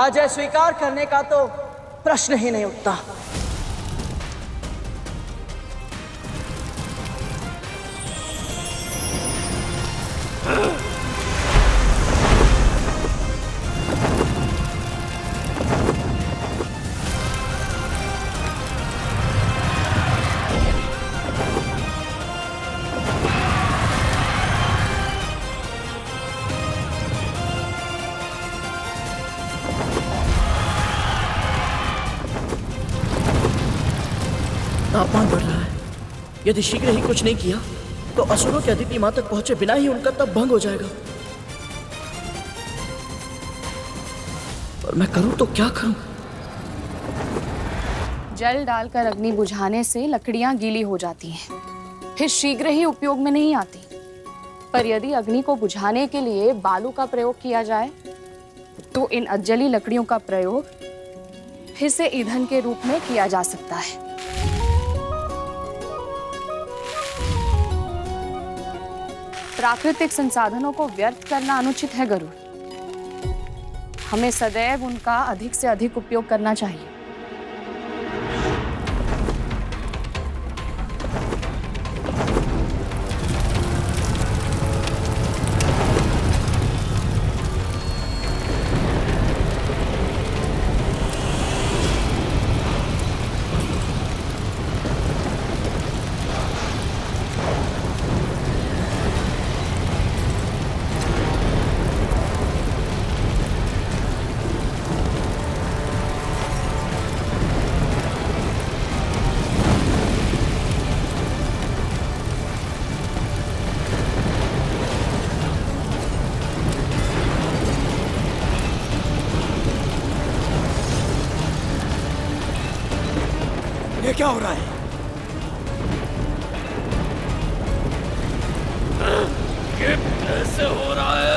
पराजय स्वीकार करने का तो प्रश्न ही नहीं उठता। तापमान बढ़ रहा है। यदि शीघ्र ही कुछ नहीं किया तो असुरों के अदिति मां तक पहुंचे बिना ही उनका तप भंग हो जाएगा। और मैं करूं तो क्या करूं? जल डालकर अग्नि बुझाने से लकड़ियां गीली हो जाती हैं, फिर शीघ्र ही उपयोग में नहीं आती। पर यदि अग्नि को बुझाने के लिए बालू का प्रयोग किया जाए तो इन अजली लकड़ियों का प्रयोग फिर से ईंधन के रूप में किया जा सकता है। प्राकृतिक संसाधनों को व्यर्थ करना अनुचित है गरुड़। हमें सदैव उनका अधिक से अधिक उपयोग करना चाहिए। ये क्या हो रहा है? ये कैसे हो रहा है?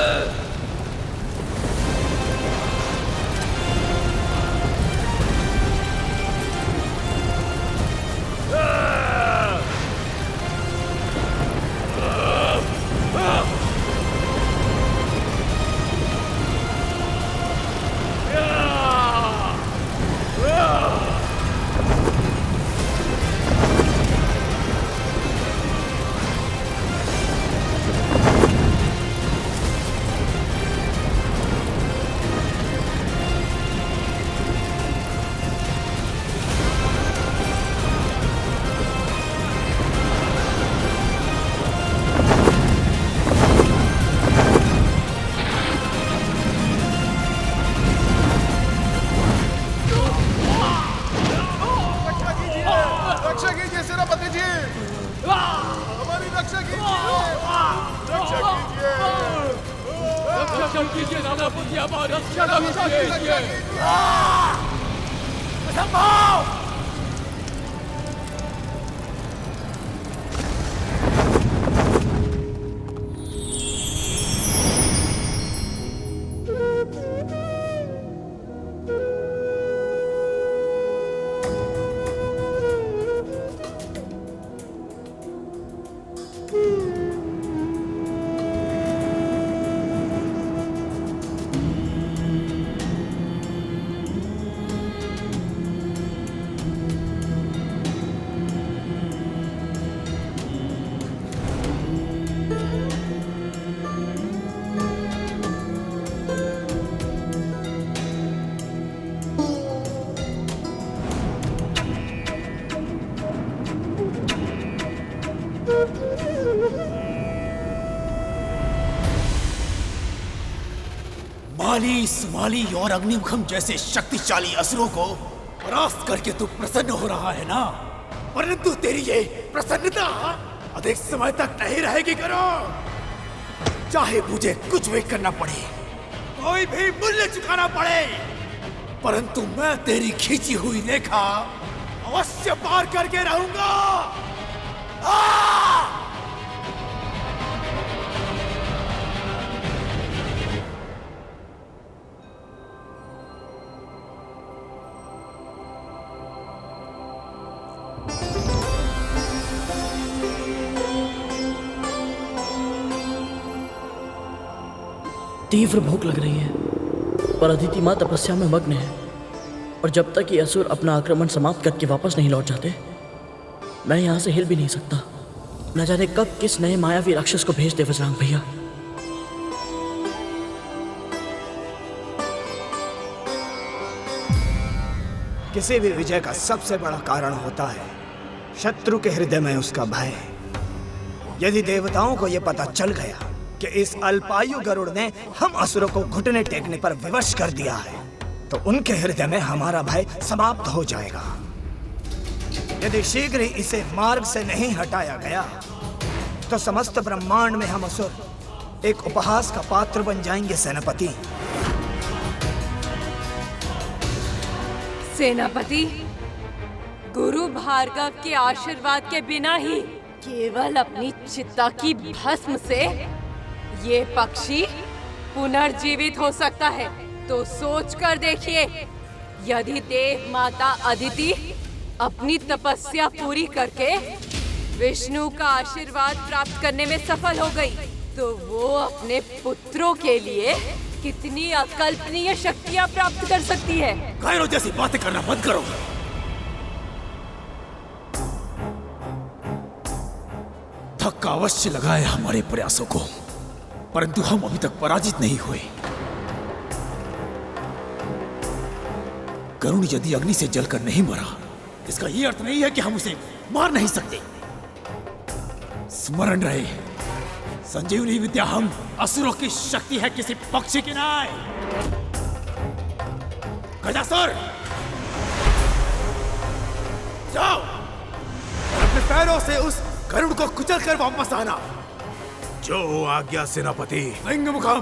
माली, सुमाली और अग्निमुखम जैसे शक्तिशाली असुरों को परास्त करके तू प्रसन्न हो रहा है ना? परंतु तेरी ये प्रसन्नता अधिक समय तक नहीं रहेगी करो। चाहे मुझे कुछ भी करना पड़े, कोई भी मूल्य चुकाना पड़े, परंतु मैं तेरी खींची हुई रेखा अवश्य पार करके रहूंगा। तीव्र भूख लग रही है। पर अदिति माँ तपस्या में मग्न है और जब तक ये असुर अपना आक्रमण समाप्त करके वापस नहीं लौट जाते मैं यहाँ से हिल भी नहीं सकता। न जाने कब किस नए मायावी राक्षस को भेज दे वज्रांग भैया। किसी भी विजय का सबसे बड़ा कारण होता है शत्रु के हृदय में उसका भय। यदि देवताओं को यह पता चल गया कि इस अल्पायु गरुड़ ने हम असुरों को घुटने टेकने पर विवश कर दिया है तो उनके हृदय में हमारा भय समाप्त हो जाएगा। यदि शीघ्र ही इसे मार्ग से नहीं हटाया गया तो समस्त ब्रह्मांड में हम असुर एक उपहास का पात्र बन जाएंगे। सेनापति सेनापति, गुरु भार्गव के आशीर्वाद के बिना ही केवल अपनी चित्ता की भस्म से ये पक्षी पुनर्जीवित हो सकता है। तो सोच कर देखिए, यदि देव माता अदिति अपनी तपस्या पूरी करके विष्णु का आशीर्वाद प्राप्त करने में सफल हो गई तो वो अपने पुत्रों के लिए कितनी अकल्पनीय शक्तियां प्राप्त कर सकती है। कायरों जैसी बातें करना बंद करो। धक्का अवश्य लगाए हमारे प्रयासों को, परंतु हम अभी तक पराजित नहीं हुए। गरुड़ यदि अग्नि से जलकर नहीं मरा, इसका यह अर्थ नहीं है कि हम उसे मार नहीं सकते। स्मरण रहे, संजीवनी विद्या हम असुरों की शक्ति है, किसी पक्षी की नहीं। गजासुर, जाओ और अपने पैरों से उस गरुड़ को कुचल कर वापस आना। जो आज्ञा सेनापति। सिंहमुखम,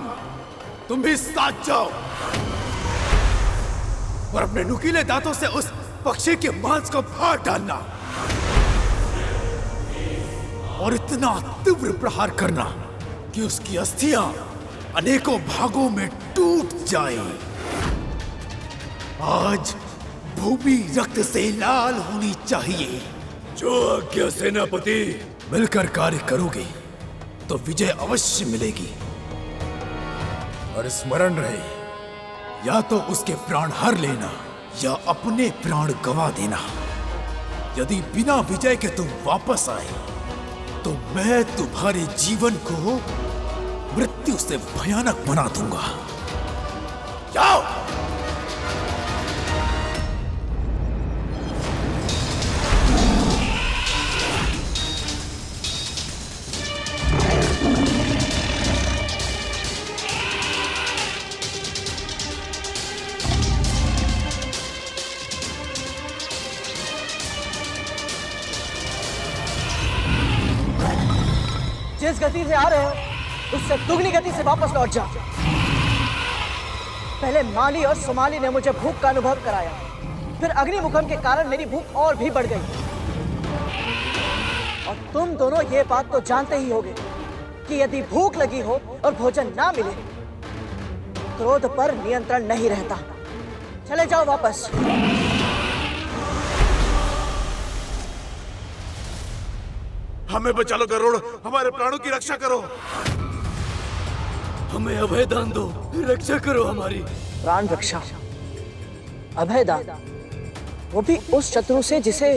तुम भी साथ जाओ और अपने नुकीले दांतों से उस पक्षी के मांस को फाड़ डालना और इतना तीव्र प्रहार करना कि उसकी अस्थियां अनेकों भागों में टूट जाएं। आज भूमि रक्त से लाल होनी चाहिए। जो आज्ञा सेनापति। मिलकर कार्य करोगे तो विजय अवश्य मिलेगी। और स्मरण रहे, या तो उसके प्राण हर लेना या अपने प्राण गंवा देना। यदि बिना विजय के तुम वापस आए तो मैं तुम्हारे जीवन को मृत्यु से भयानक बना दूंगा। जाओ। जिस गति से आ रहे हो उससे दुगनी गति से वापस लौट जा। पहले माली और सोमाली ने मुझे भूख का अनुभव कराया, फिर अग्निमुखम के कारण मेरी भूख और भी बढ़ गई। और तुम दोनों ये बात तो जानते ही होगे कि यदि भूख लगी हो और भोजन ना मिले, क्रोध पर नियंत्रण नहीं रहता। चले जाओ वापस। हमें बचा लो गरुड़, हमारे प्राणों की रक्षा करो। हमें अभय दान दो, रक्षा करो हमारी। प्राण रक्षा, अभय दान, वो भी उस शत्रु से जिसे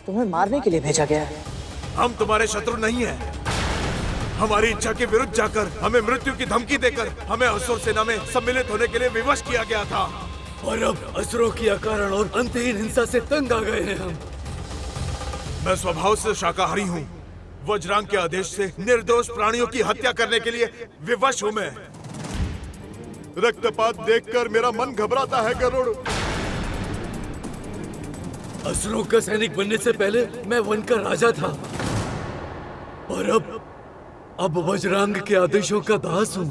तुम्हें मारने के लिए भेजा गया है। हम तुम्हारे शत्रु नहीं हैं। हमारी इच्छा के विरुद्ध जाकर हमें मृत्यु की धमकी देकर हमें असुर सेना में सम्मिलित होने के लिए विवश किया गया था। और अब असुरों की अकारण और अंतहीन हिंसा से तंग आ गए हैं हम। मैं स्वभाव से शाकाहारी हूँ। वज्रांग के आदेश से निर्दोष प्राणियों की हत्या करने के लिए विवश हूँ मैं। रक्तपात देखकर मेरा मन घबराता है गरुड़। असुरों का सैनिक बनने से पहले मैं वन का राजा था और अब वज्रांग के आदेशों का दास हूँ।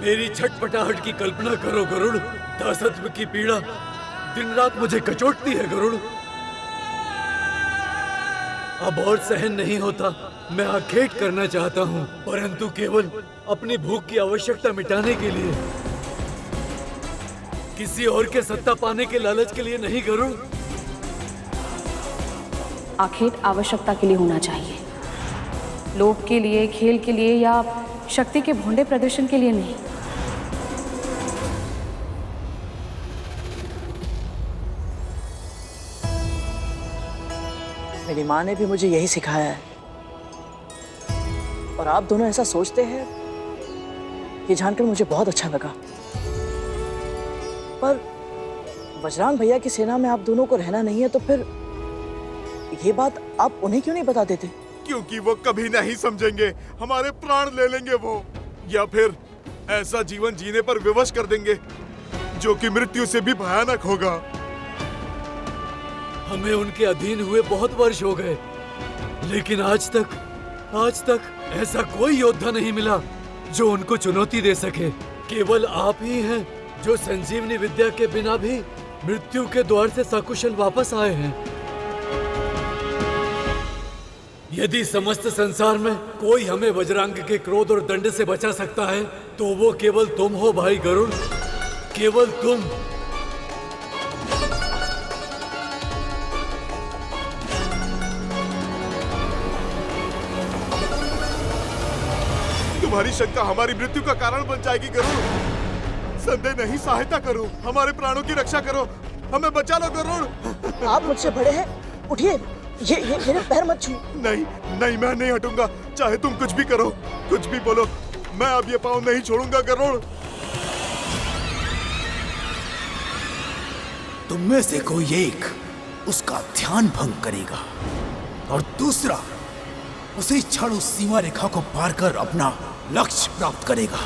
मेरी छटपटाहट की कल्पना करो गरुड़। दासत्व की पीड़ा दिन रात मुझे कचोटती है गरुड़। अब और सहन नहीं होता। मैं आखेट करना चाहता हूँ, परंतु केवल अपनी भूख की आवश्यकता मिटाने के लिए, किसी और के सत्ता पाने के लालच के लिए नहीं गरुड़। आखेट आवश्यकता के लिए होना चाहिए, लोभ के लिए, खेल के लिए या शक्ति के भोंडे प्रदर्शन के लिए नहीं। मेरी माँ ने भी मुझे यही सिखाया है। और आप दोनों ऐसा सोचते हैं, ये जानकर मुझे बहुत अच्छा लगा। पर बजरंग भैया की सेना में आप दोनों को रहना नहीं है, तो फिर ये बात आप उन्हें क्यों नहीं बता देते? क्योंकि वो कभी नहीं समझेंगे, हमारे प्राण ले लेंगे वो, या फिर ऐसा जीवन जीने पर विवश कर देंगे जो कि मृत्यु से भी भयानक होगा। हमें उनके अधीन हुए बहुत वर्ष हो गए, लेकिन आज तक ऐसा कोई योद्धा नहीं मिला जो उनको चुनौती दे सके। केवल आप ही हैं जो संजीवनी विद्या के बिना भी मृत्यु के द्वार से सकुशल वापस आए हैं। यदि समस्त संसार में कोई हमें वज्रांग के क्रोध और दंड से बचा सकता है, तो वो केवल तुम हो भाई गरुड़, केवल तुम। तुम्हारी शंका हमारी मृत्यु का कारण बन जाएगी गरुड़। संदेह नहीं, सहायता करो, हमारे प्राणों की रक्षा करो, हमें बचा लो गरुड़। आप मुझसे बड़े हैं, उठिए, ये मेरे पैर मत छू। नहीं नहीं, मैं नहीं हटूंगा, चाहे तुम कुछ भी करो, कुछ भी बोलो, मैं अब ये पाँव नहीं छोड़ूंगा गरुड़। तुम में से कोई एक उसका ध्यान भंग करेगा और दूसरा उसी क्षण उस सीमा रेखा को पार कर अपना लक्ष्य प्राप्त करेगा।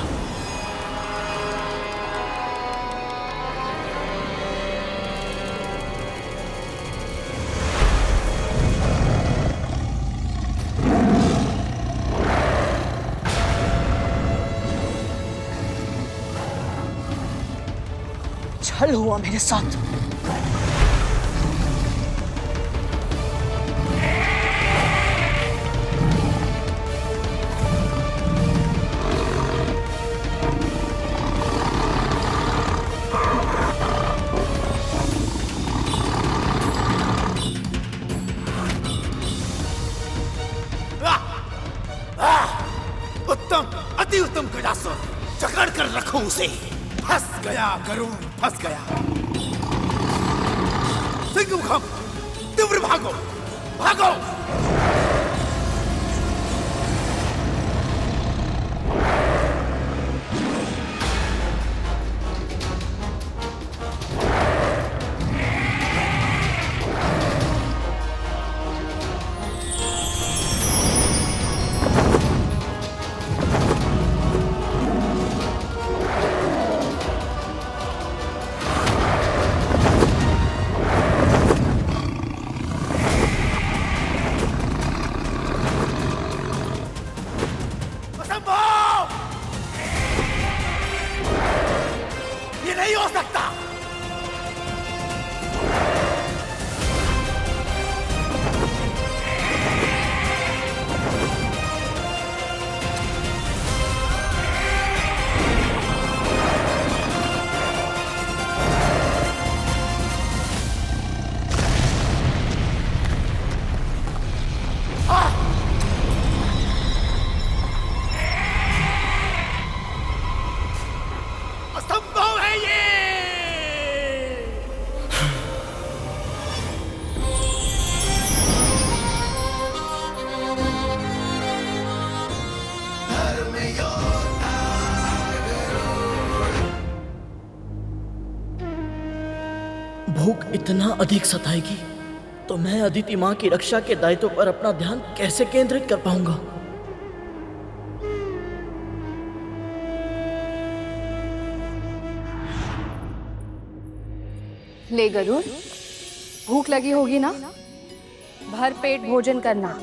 छल हुआ मेरे साथ। उत्तम, अति उत्तम गजासुर, जकड़ कर रखो उसे। फंस गया गरुड़, फंस गया। सिंहमुखम, तीव्र भागो, भागो। ये नहीं हो सकता। असंभव है ये। भूख इतना अधिक सताएगी तो मैं अदिति माँ की रक्षा के दायित्व पर अपना ध्यान कैसे केंद्रित कर पाऊंगा? ले गरुड़, भूख लगी होगी ना? भर पेट भोजन करना।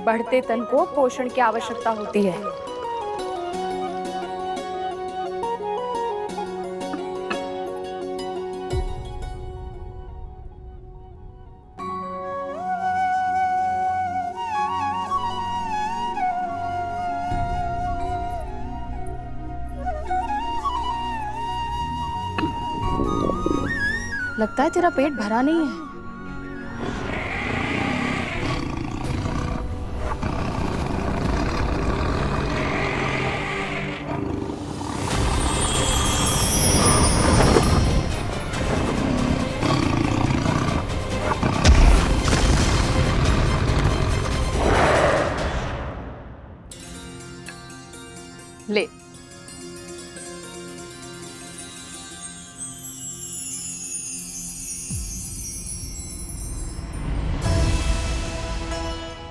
बढ़ते तन को पोषण की आवश्यकता होती है। लगता है तेरा पेट भरा नहीं है।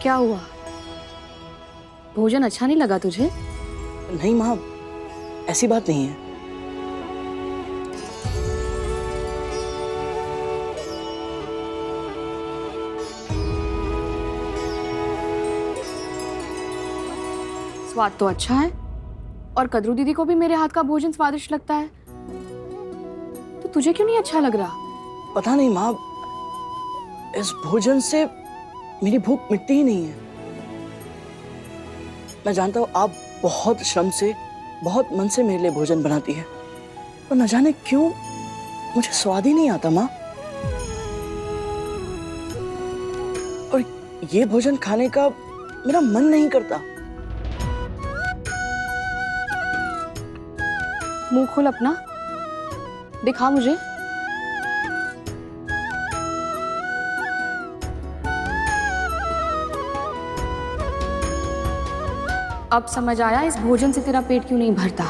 क्या हुआ? भोजन अच्छा नहीं लगा तुझे? नहीं माँ, ऐसी बात नहीं है। स्वाद तो अच्छा है और कद्रू दीदी को भी मेरे हाथ का भोजन स्वादिष्ट लगता है, तो तुझे क्यों नहीं अच्छा लग रहा? पता नहीं माँ, इस भोजन से मेरी भूख मिटती ही नहीं है। मैं जानता हूँ आप बहुत श्रम से, बहुत मन से मेरे लिए भोजन बनाती है, पर न जाने क्यों मुझे स्वाद ही नहीं आता माँ। और ये भोजन खाने का मेरा मन नहीं करता। मुंह खोल अपना, दिखा मुझे। अब समझ आया इस भोजन से तेरा पेट क्यों नहीं भरता,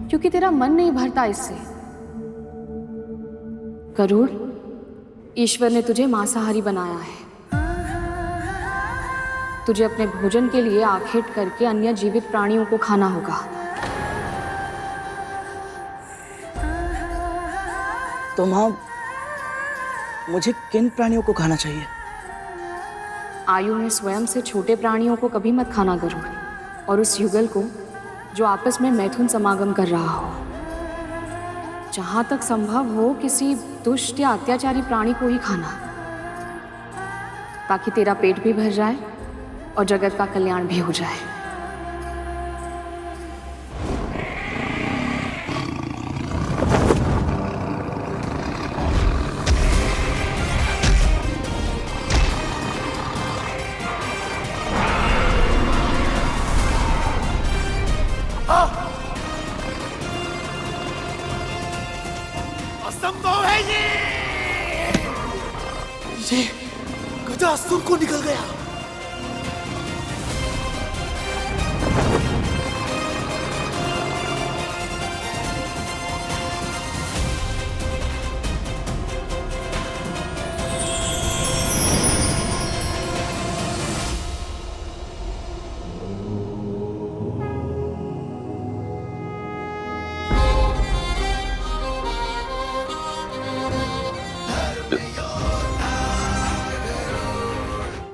क्योंकि तेरा मन नहीं भरता इससे। गरुड़, ईश्वर ने तुझे मांसाहारी बनाया है। तुझे अपने भोजन के लिए आखेट करके अन्य जीवित प्राणियों को खाना होगा। तो माँ, मुझे किन प्राणियों को खाना चाहिए? आयु में स्वयं से छोटे प्राणियों को कभी मत खाना गरुड़, और उस युगल को जो आपस में मैथुन समागम कर रहा हो। जहां तक संभव हो किसी दुष्ट या अत्याचारी प्राणी को ही खाना, ताकि तेरा पेट भी भर जाए और जगत का कल्याण भी हो जाए। असंभव है ये गजासुर को निकल गया।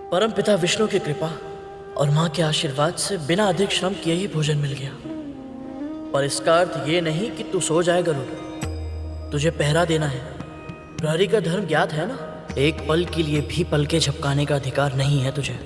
परम पिता विष्णु की कृपा और माँ के आशीर्वाद से बिना अधिक श्रम किए ही भोजन मिल गया। पर इसका अर्थ ये नहीं कि तू सो जाए गरुड़। तुझे पहरा देना है। प्रहरी का धर्म ज्ञात है ना? एक पल के लिए भी पलके झपकाने का अधिकार नहीं है तुझे।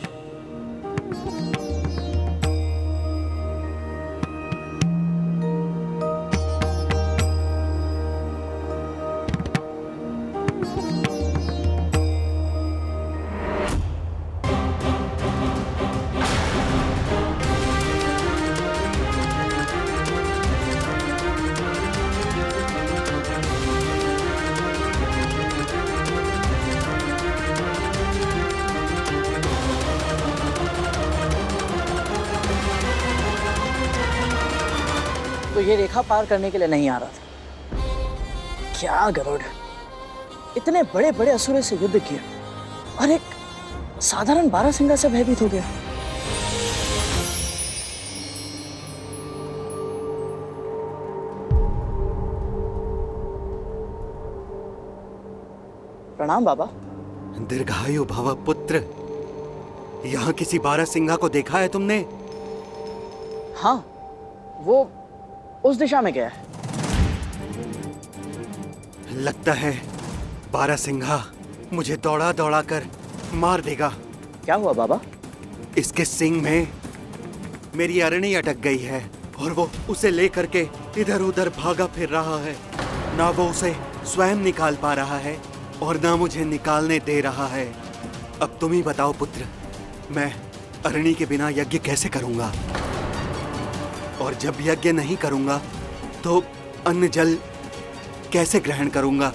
तो ये रेखा पार करने के लिए नहीं आ रहा था क्या गरुड़? इतने बड़े बड़े असुरों से युद्ध किया और एक साधारण बारहसिंगा से भयभीत हो गया। प्रणाम बाबा। दीर्घायु भव पुत्र। यहाँ किसी बारहसिंगा को देखा है तुमने? हाँ, वो उस दिशा में गया है। लगता है बारहसिंगा मुझे दौड़ा दौड़ा कर मार देगा। क्या हुआ बाबा? इसके सिंग में मेरी अरणी अटक गई है और वो उसे लेकर के इधर उधर भागा फिर रहा है। ना वो उसे स्वयं निकाल पा रहा है और ना मुझे निकालने दे रहा है। अब तुम ही बताओ पुत्र, मैं अरणी के बिना यज्ञ कैसे करूंगा? और जब यज्ञ नहीं करूंगा तो अन्न जल कैसे ग्रहण करूंगा?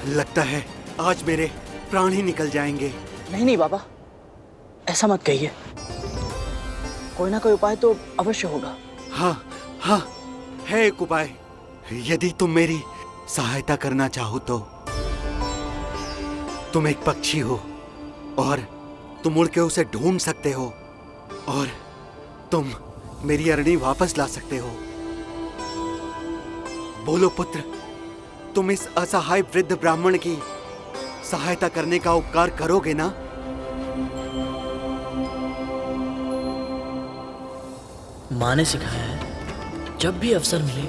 लगता है आज मेरे प्राण ही निकल जाएंगे। नहीं नहीं बाबा, ऐसा मत कहिए। कोई ना कोई उपाय तो अवश्य होगा। हाँ हाँ, है एक उपाय। यदि तुम मेरी सहायता करना चाहो तो। तुम एक पक्षी हो और तुम उड़ के उसे ढूंढ सकते हो और तुम मेरी अरणी वापस ला सकते हो। बोलो पुत्र, तुम इस असहाय वृद्ध ब्राह्मण की सहायता करने का उपकार करोगे ना? माँ ने सिखाया है जब भी अवसर मिले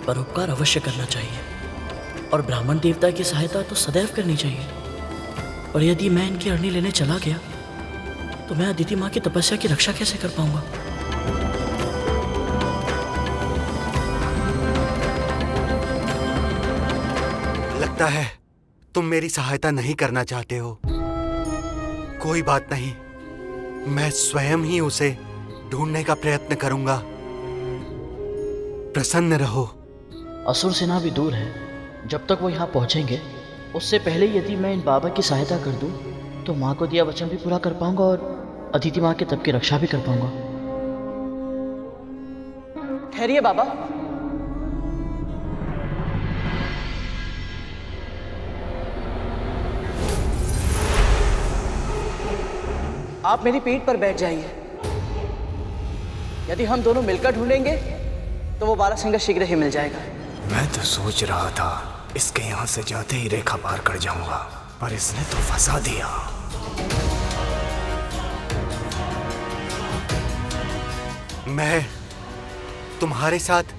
परोपकार अवश्य करना चाहिए और ब्राह्मण देवता की सहायता तो सदैव करनी चाहिए। और यदि मैं इनकी अरणी लेने चला गया तो मैं अदिति माँ की तपस्या की रक्षा कैसे कर पाऊंगा? लगता है तुम मेरी सहायता नहीं करना चाहते हो। कोई बात नहीं, मैं स्वयं ही उसे ढूंढने का प्रयत्न करूंगा। प्रसन्न रहो। असुर सेना भी दूर है, जब तक वो यहाँ पहुँचेंगे उससे पहले यदि मैं इन बाबा की सहायता कर दूं तो माँ को दिया वचन भी पूरा कर पाऊंगा और अदिति माँ के तप की रक्षा भी कर पाऊंगा। ठहरिए बाबा। आप मेरी पीठ पर बैठ जाइए। यदि हम दोनों मिलकर ढूंढेंगे तो वो बारासिंगा शीघ्र ही मिल जाएगा। मैं तो सोच रहा था इसके यहाँ से जाते ही रेखा पार कर जाऊंगा, पर इसने तो फंसा दिया। मैं तुम्हारे साथ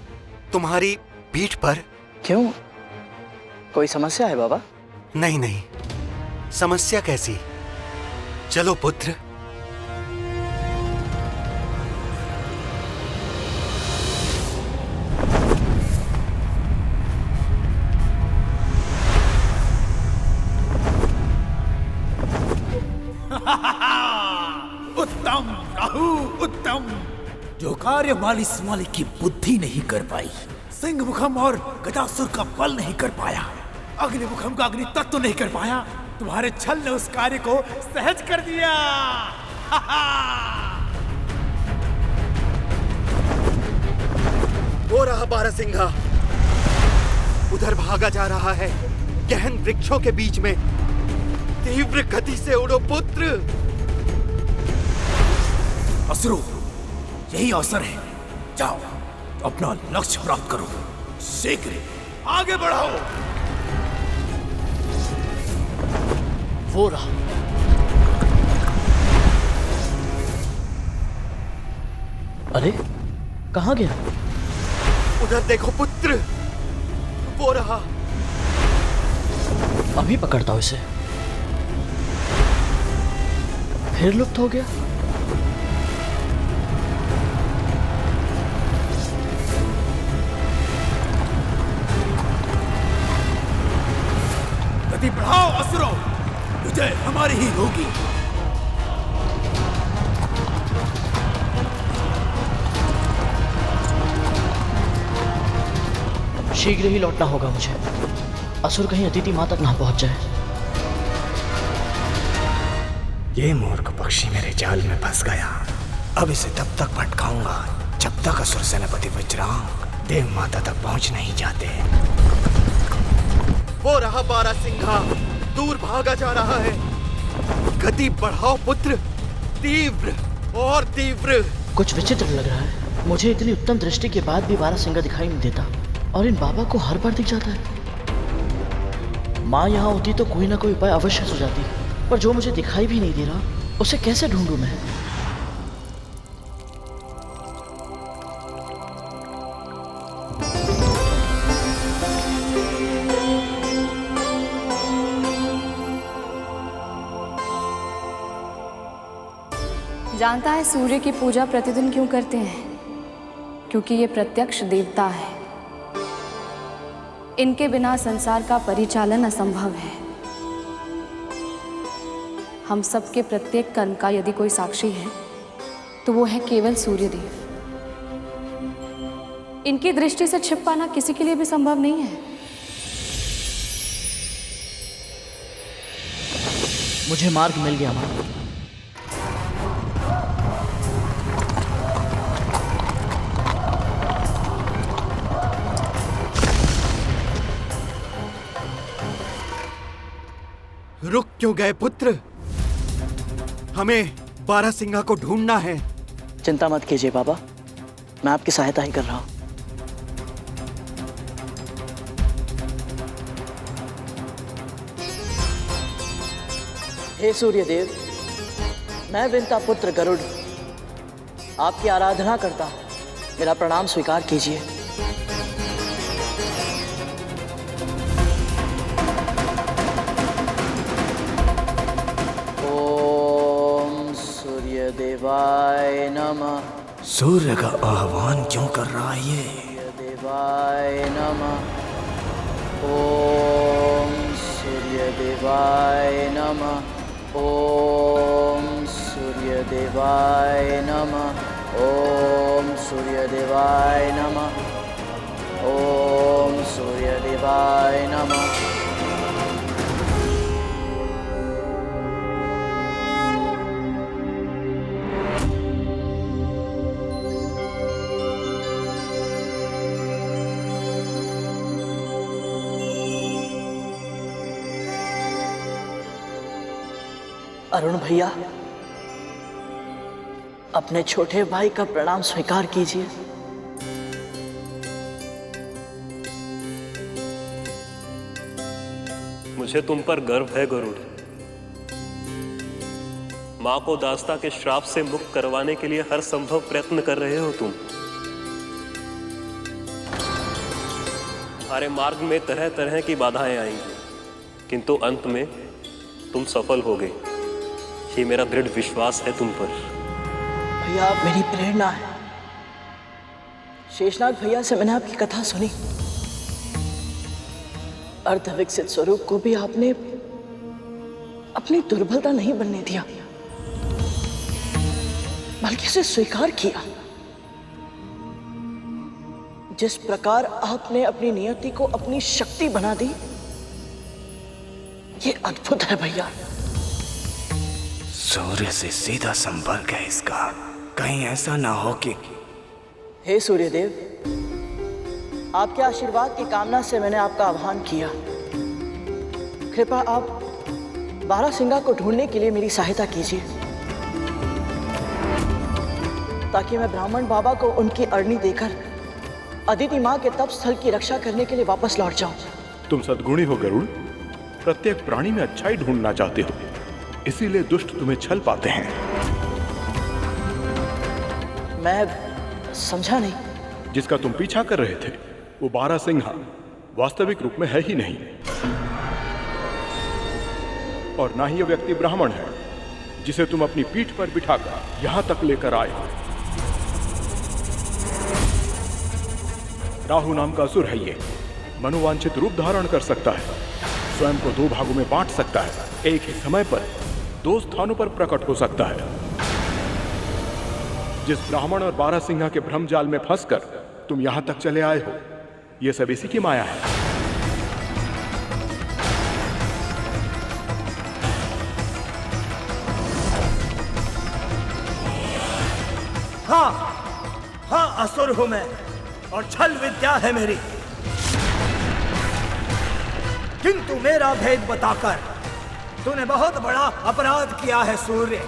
तुम्हारी पीठ पर? क्यों, कोई समस्या है बाबा? नहीं नहीं, समस्या कैसी? चलो पुत्र। उत्तम राहु, उत्तम। जो कार्य मालिस मालिक की बुद्धि नहीं कर पाई, सिंह मुखम और गदासुर का बल नहीं कर पाया, अग्नि मुखम का अग्नि तत्व नहीं कर पाया, तुम्हारे छल ने उस कार्य को सहज कर दिया। वो रहा बारासिंगा, उधर भागा जा रहा है गहन वृक्षों के बीच में। तीव्र गति से उड़ो पुत्र। असुरो, यही अवसर है, जाओ अपना लक्ष्य प्राप्त करो, शीघ्र आगे बढ़ाओ। वो रहा। अरे कहाँ गया? उधर देखो पुत्र, वो रहा। अभी पकड़ता हूं इसे। फिर लुप्त हो गया। गति बढ़ाओ असुरो, विजय हमारी ही होगी। शीघ्र ही लौटना होगा मुझे। असुर कहीं अदिति माँ तक ना पहुंच जाए। ये मूर्ख पक्षी मेरे जाल में फंस गया। अब इसे तब तक भटकाऊंगा जब तक असुर सेनापति वज्रांग देव माता तक पहुंच नहीं जाते। वो रहा बारासिंगा, दूर भागा जा रहा है। गति बढ़ाओ पुत्र, तीव्र और तीव्र। कुछ विचित्र लग रहा है। मुझे इतनी उत्तम दृष्टि के बाद भी बारासिंगा दिखाई नहीं देता और इन बाबा को हर बार दिख जाता है। माँ यहाँ होती तो कोई ना कोई उपाय अवश्य सुझाती, पर जो मुझे दिखाई भी नहीं दे रहा उसे कैसे ढूंढूं मैं? जानता है सूर्य की पूजा प्रतिदिन क्यों करते हैं? क्योंकि ये प्रत्यक्ष देवता है। इनके बिना संसार का परिचालन असंभव है। हम सबके प्रत्येक कर्म का यदि कोई साक्षी है तो वो है केवल सूर्यदेव। इनकी दृष्टि से छिप पाना किसी के लिए भी संभव नहीं है। मुझे मार्ग मिल गया माँ। रुक क्यों गए पुत्र? हमें बारहसिंगा को ढूंढना है। चिंता मत कीजिए बाबा, मैं आपकी सहायता ही कर रहा हूं। हे सूर्यदेव, मैं विंता पुत्र गरुड़ आपकी आराधना करता हूं, मेरा प्रणाम स्वीकार कीजिए। ओम सूर्यदेवाय नमः। सूर्य का आह्वान क्यों कर रहा है ये? सूर्यदेवाय नमः। ओम सूर्यदेवाय नमः। ओम सूर्यदेवाय नमः। ओम सूर्यदेवाय नमः। ओम सूर्यदेवाय नमः। अरुण भैया, अपने छोटे भाई का प्रणाम स्वीकार कीजिए। मुझे तुम पर गर्व है गरुड़। मां को दास्ता के श्राप से मुक्त करवाने के लिए हर संभव प्रयत्न कर रहे हो तुम। तुम्हारे मार्ग में तरह तरह की बाधाएं आएंगी, किंतु अंत में तुम सफल होगे। ये मेरा दृढ़ विश्वास है तुम पर। भैया, आप मेरी प्रेरणा है। शेषनाग भैया से मैंने आपकी कथा सुनी। अर्धविकसित स्वरूप को भी आपने अपनी दुर्बलता नहीं बनने दिया, बल्कि इसे स्वीकार किया। जिस प्रकार आपने अपनी नियति को अपनी शक्ति बना दी, ये अद्भुत है भैया। सूर्य से सीधा संपर्क है इसका। कहीं ऐसा ना हो कि... हे सूर्यदेव, आपके आशीर्वाद की कामना से मैंने आपका आह्वान किया। कृपया आप बारहसिंगा को ढूंढने के लिए मेरी सहायता कीजिए, ताकि मैं ब्राह्मण बाबा को उनकी अरणी देकर अदिति माँ के तप स्थल की रक्षा करने के लिए वापस लौट जाऊं। तुम सद्गुणी हो गरुड़, प्रत्येक प्राणी में अच्छाई ढूंढना चाहते हो, इसीलिए दुष्ट तुम्हें छल पाते हैं। मैं समझा नहीं। जिसका तुम पीछा कर रहे थे वो बारहसिंहा वास्तविक रूप में है ही नहीं, और ना ही ये व्यक्ति ब्राह्मण है जिसे तुम अपनी पीठ पर बिठाकर यहां तक लेकर आए हो। राहु नाम का असुर है ये। मनोवांछित रूप धारण कर सकता है, स्वयं को दो भागों में बांट सकता है, एक ही समय पर दो स्थानों पर प्रकट हो सकता है। जिस ब्राह्मण और बारहसिंहा के भ्रम जाल में फंसकर तुम यहां तक चले आए हो, यह सब इसी की माया है। हाँ, हाँ, असुर हूं मैं और छल विद्या है मेरी, किंतु मेरा भेद बताकर तूने बहुत बड़ा अपराध किया है सूर्य।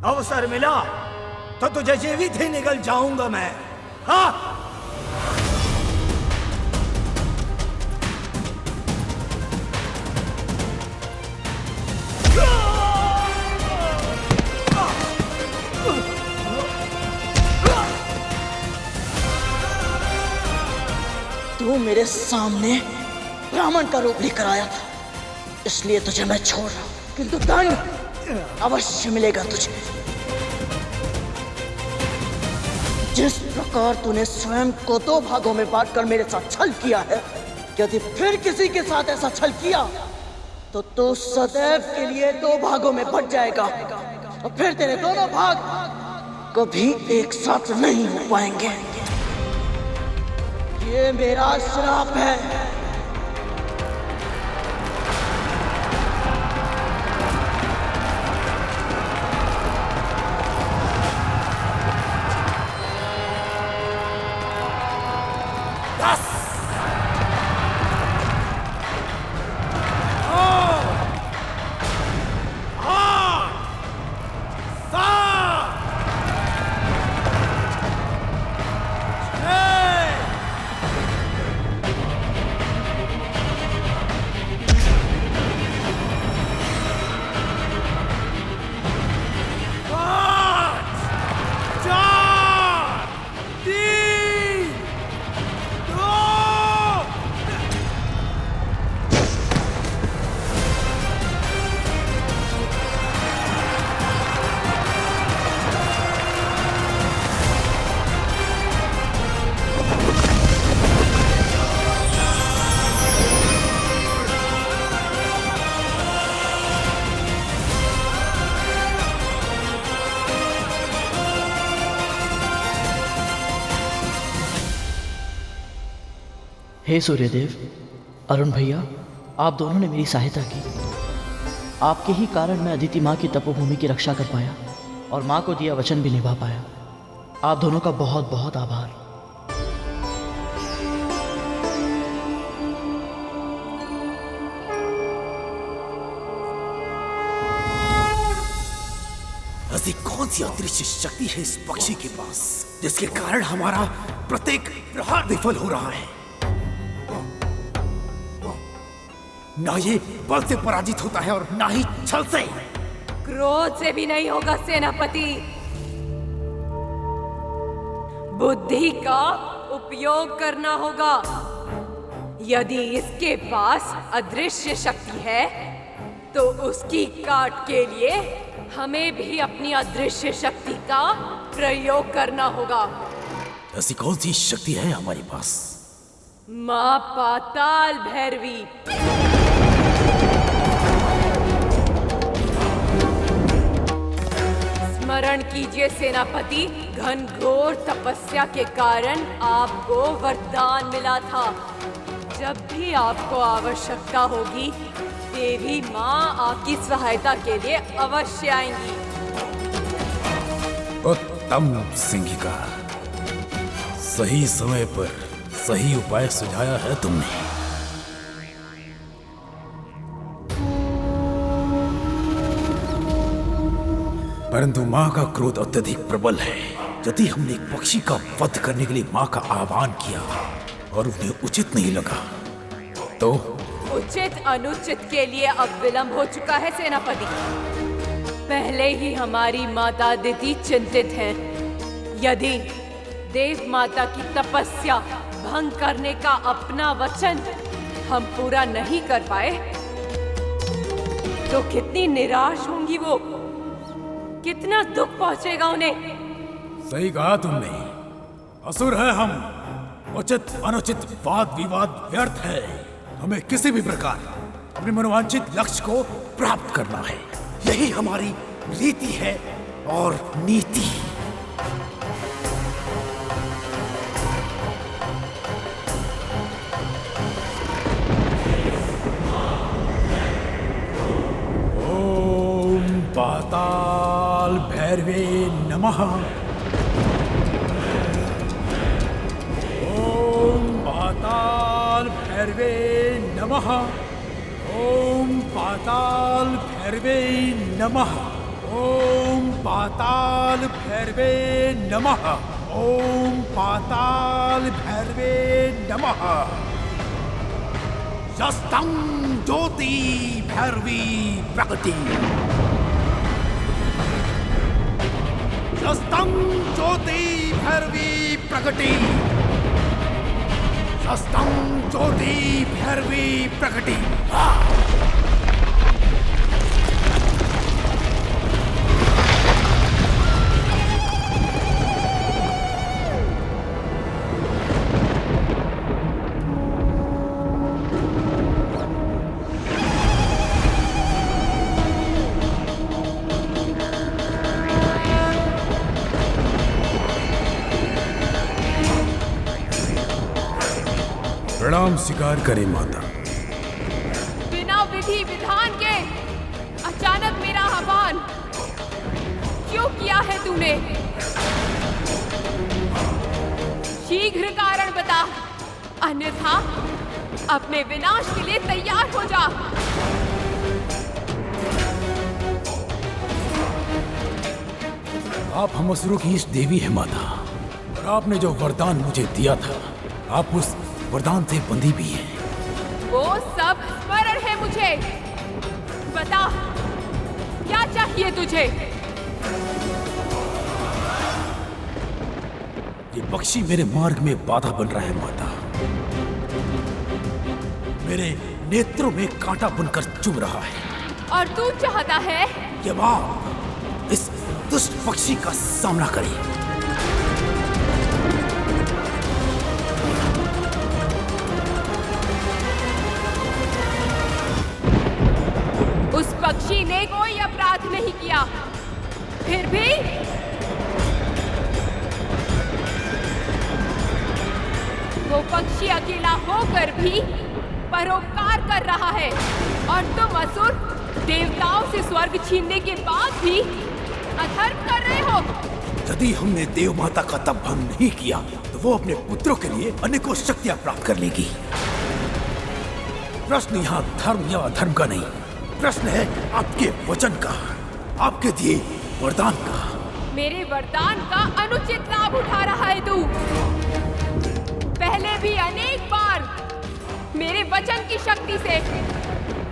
अवसर मिला तो तुझे जीवित ही निगल जाऊंगा मैं। हाँ, तू मेरे सामने ब्राह्मण का रूप लेकर आया था, इसलिए तुझे मैं छोड़ रहा हूं, किंतु दंड अवश्य मिलेगा तुझे। जिस प्रकार तूने स्वयं को दो भागों में बांटकर मेरे साथ छल किया है, यदि फिर किसी के साथ ऐसा छल किया तो तू सदैव के लिए दो भागों में बंट जाएगा, और फिर तेरे दोनों भाग कभी एक साथ नहीं हो पाएंगे। ये मेरा श्राप है। बस हे सूर्यदेव, अरुण भैया, आप दोनों ने मेरी सहायता की। आपके ही कारण मैं अदिति माँ की तपोभूमि की रक्षा कर पाया और माँ को दिया वचन भी निभा पाया। आप दोनों का बहुत बहुत आभार। ऐसी कौन सी अदृश्य शक्ति है इस पक्षी के पास जिसके कारण हमारा प्रत्येक प्रहार विफल हो रहा है? ना ये बल से पराजित होता है और ना ही छल से। क्रोध से भी नहीं होगा सेनापति, बुद्धि का उपयोग करना होगा। यदि इसके पास अदृश्य शक्ति है तो उसकी काट के लिए हमें भी अपनी अदृश्य शक्ति का प्रयोग करना होगा। ऐसी कौन सी शक्ति है हमारे पास? मां पाताल भैरवी। स्मरण कीजिए सेनापति, घनघोर तपस्या के कारण आपको वरदान मिला था। जब भी आपको आवश्यकता होगी, देवी माँ आपकी सहायता के लिए अवश्य आएंगी। उत्तम सिंहिका, सही समय पर सही उपाय सुझाया है तुमने। परंतु माँ का क्रोध अत्यधिक प्रबल है। यदि हमने एक पक्षी का वध करने के लिए माँ का आह्वान किया और उन्हें उचित नहीं लगा तो उचित अनुचित के लिए अब विलंब हो चुका है सेनापति। पहले ही हमारी माता अदिति चिंतित हैं। यदि देव माता की तपस्या भंग करने का अपना वचन हम पूरा नहीं कर पाए तो कितनी निराश होंगी वो, कितना दुख पहुंचेगा उन्हें। सही कहा तुमने, असुर है हम। उचित अनुचित वाद विवाद व्यर्थ है। हमें किसी भी प्रकार अपने मनोवांछित लक्ष्य को प्राप्त करना है। यही हमारी रीति है और नीति। ओम पाताल भैरवे नमः। ओम पाताल भैरवे नमः। ओम पाताल भैरवे नमः। ओम पाताल भैरवे नमः। ओम पाताल भैरवे नमः। शस्त्रं ज्योति भैरवी प्रकटी। शस्त्रं ज्योति भैरवी प्रकटी। शस्त्रं ज्योति भैरवी प्रकटी। प्रणाम स्वीकार करें माता। बिना विधि विधान के अचानक मेरा आह्वान क्यों किया है तूने? शीघ्र कारण बता, अन्यथा अपने विनाश के लिए तैयार हो जा। आप हम असुरों की इष्ट देवी है माता, और आपने जो वरदान मुझे दिया था, आप उस वरदान से बंधी भी हैं। वो सब स्मरण है मुझे। बता, क्या चाहिए तुझे? ये पक्षी मेरे मार्ग में बाधा बन रहा है माता। मेरे नेत्रों में कांटा बनकर चुभ रहा है। और तू चाहता है कि आप इस दुष्ट पक्षी का सामना करें। उस पक्षी ने कोई अपराध नहीं किया, फिर भी वो पक्षी अकेला होकर भी परोपकार कर रहा है और तुम असुर देवताओं से स्वर्ग छीनने के बाद भी अधर्म कर रहे हो। यदि हमने देव माता का तप भंग नहीं किया तो वो अपने पुत्रों के लिए अनेकों शक्तियां प्राप्त कर लेगी। प्रश्न यहाँ धर्म या अधर्म का नहीं, प्रश्न है आपके वचन का, आपके दिए वरदान का। मेरे वरदान का अनुचित लाभ उठा रहा है तू। पहले भी अनेक बार मेरे वचन की शक्ति से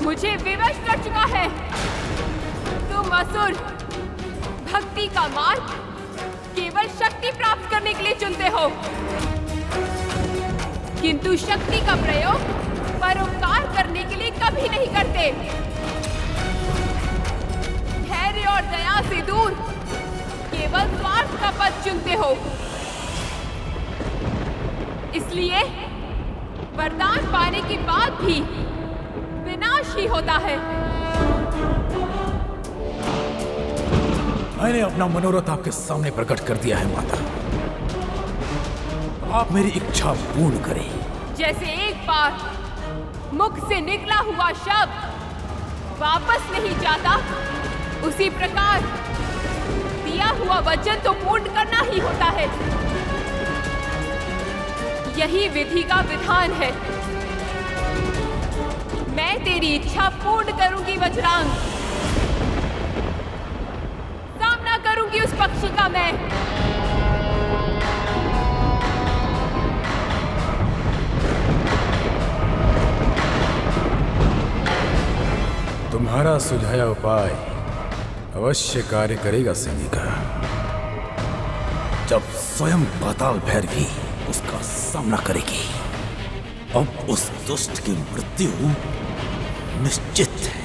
मुझे विवश कर चुका है। तुम असुर भक्ति का मार्ग केवल शक्ति प्राप्त करने के लिए चुनते हो, किंतु शक्ति का प्रयोग परोपकार करने के लिए कभी नहीं करते। धैर्य और दया से दूर केवल स्वार्थ का पथ चुनते हो। इसलिए वरदान पाने के बाद भी विनाश ही होता है। मैंने अपना मनोरथ आपके सामने प्रकट कर दिया है माता। आप मेरी इच्छा पूर्ण करें। जैसे एक बार मुख से निकला हुआ शब्द वापस नहीं जाता, उसी प्रकार दिया हुआ वचन तो पूर्ण करना ही होता है। यही विधि का विधान है। मैं तेरी इच्छा पूर्ण करूंगी वज्रांग। सामना करूंगी उस पक्षी का मैं। तुम्हारा सुझाया उपाय अवश्य कार्य करेगा सैनिका। जब स्वयं पाताल भैरवी उसका सामना करेगी, अब उस दुष्ट की मृत्यु निश्चित है।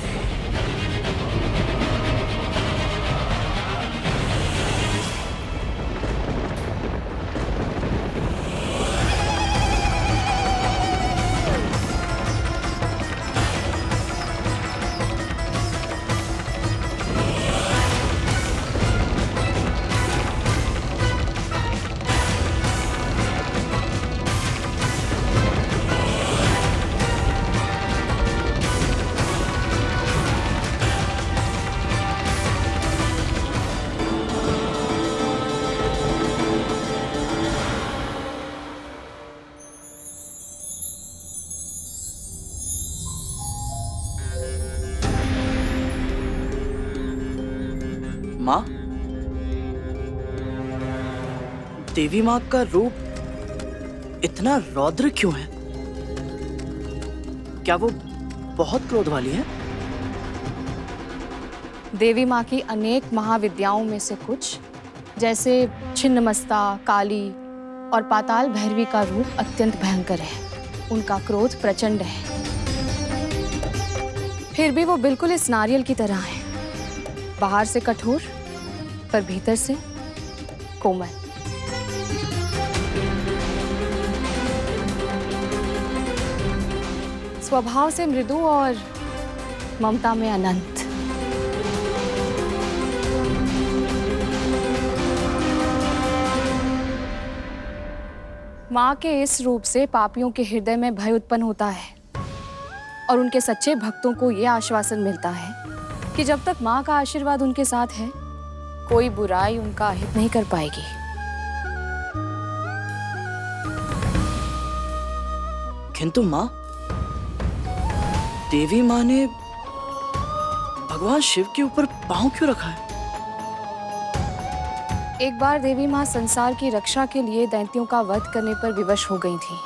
माँ, देवी माँ का रूप इतना रौद्र क्यों है? क्या वो बहुत क्रोध वाली है? देवी माँ की अनेक महाविद्याओं में से कुछ, जैसे छिन्नमस्ता, काली और पाताल भैरवी का रूप अत्यंत भयंकर है। उनका क्रोध प्रचंड है। फिर भी वो बिल्कुल इस नारियल की तरह है, बाहर से कठोर पर भीतर से कोमल। स्वभाव से मृदु और ममता में अनंत। माँ के इस रूप से पापियों के हृदय में भय उत्पन्न होता है और उनके सच्चे भक्तों को यह आश्वासन मिलता है कि जब तक माँ का आशीर्वाद उनके साथ है, कोई बुराई उनका अहित नहीं कर पाएगी। किंतु माँ, देवी माँ ने भगवान शिव के ऊपर पांव क्यों रखा है? एक बार देवी माँ संसार की रक्षा के लिए दैत्यों का वध करने पर विवश हो गई थी।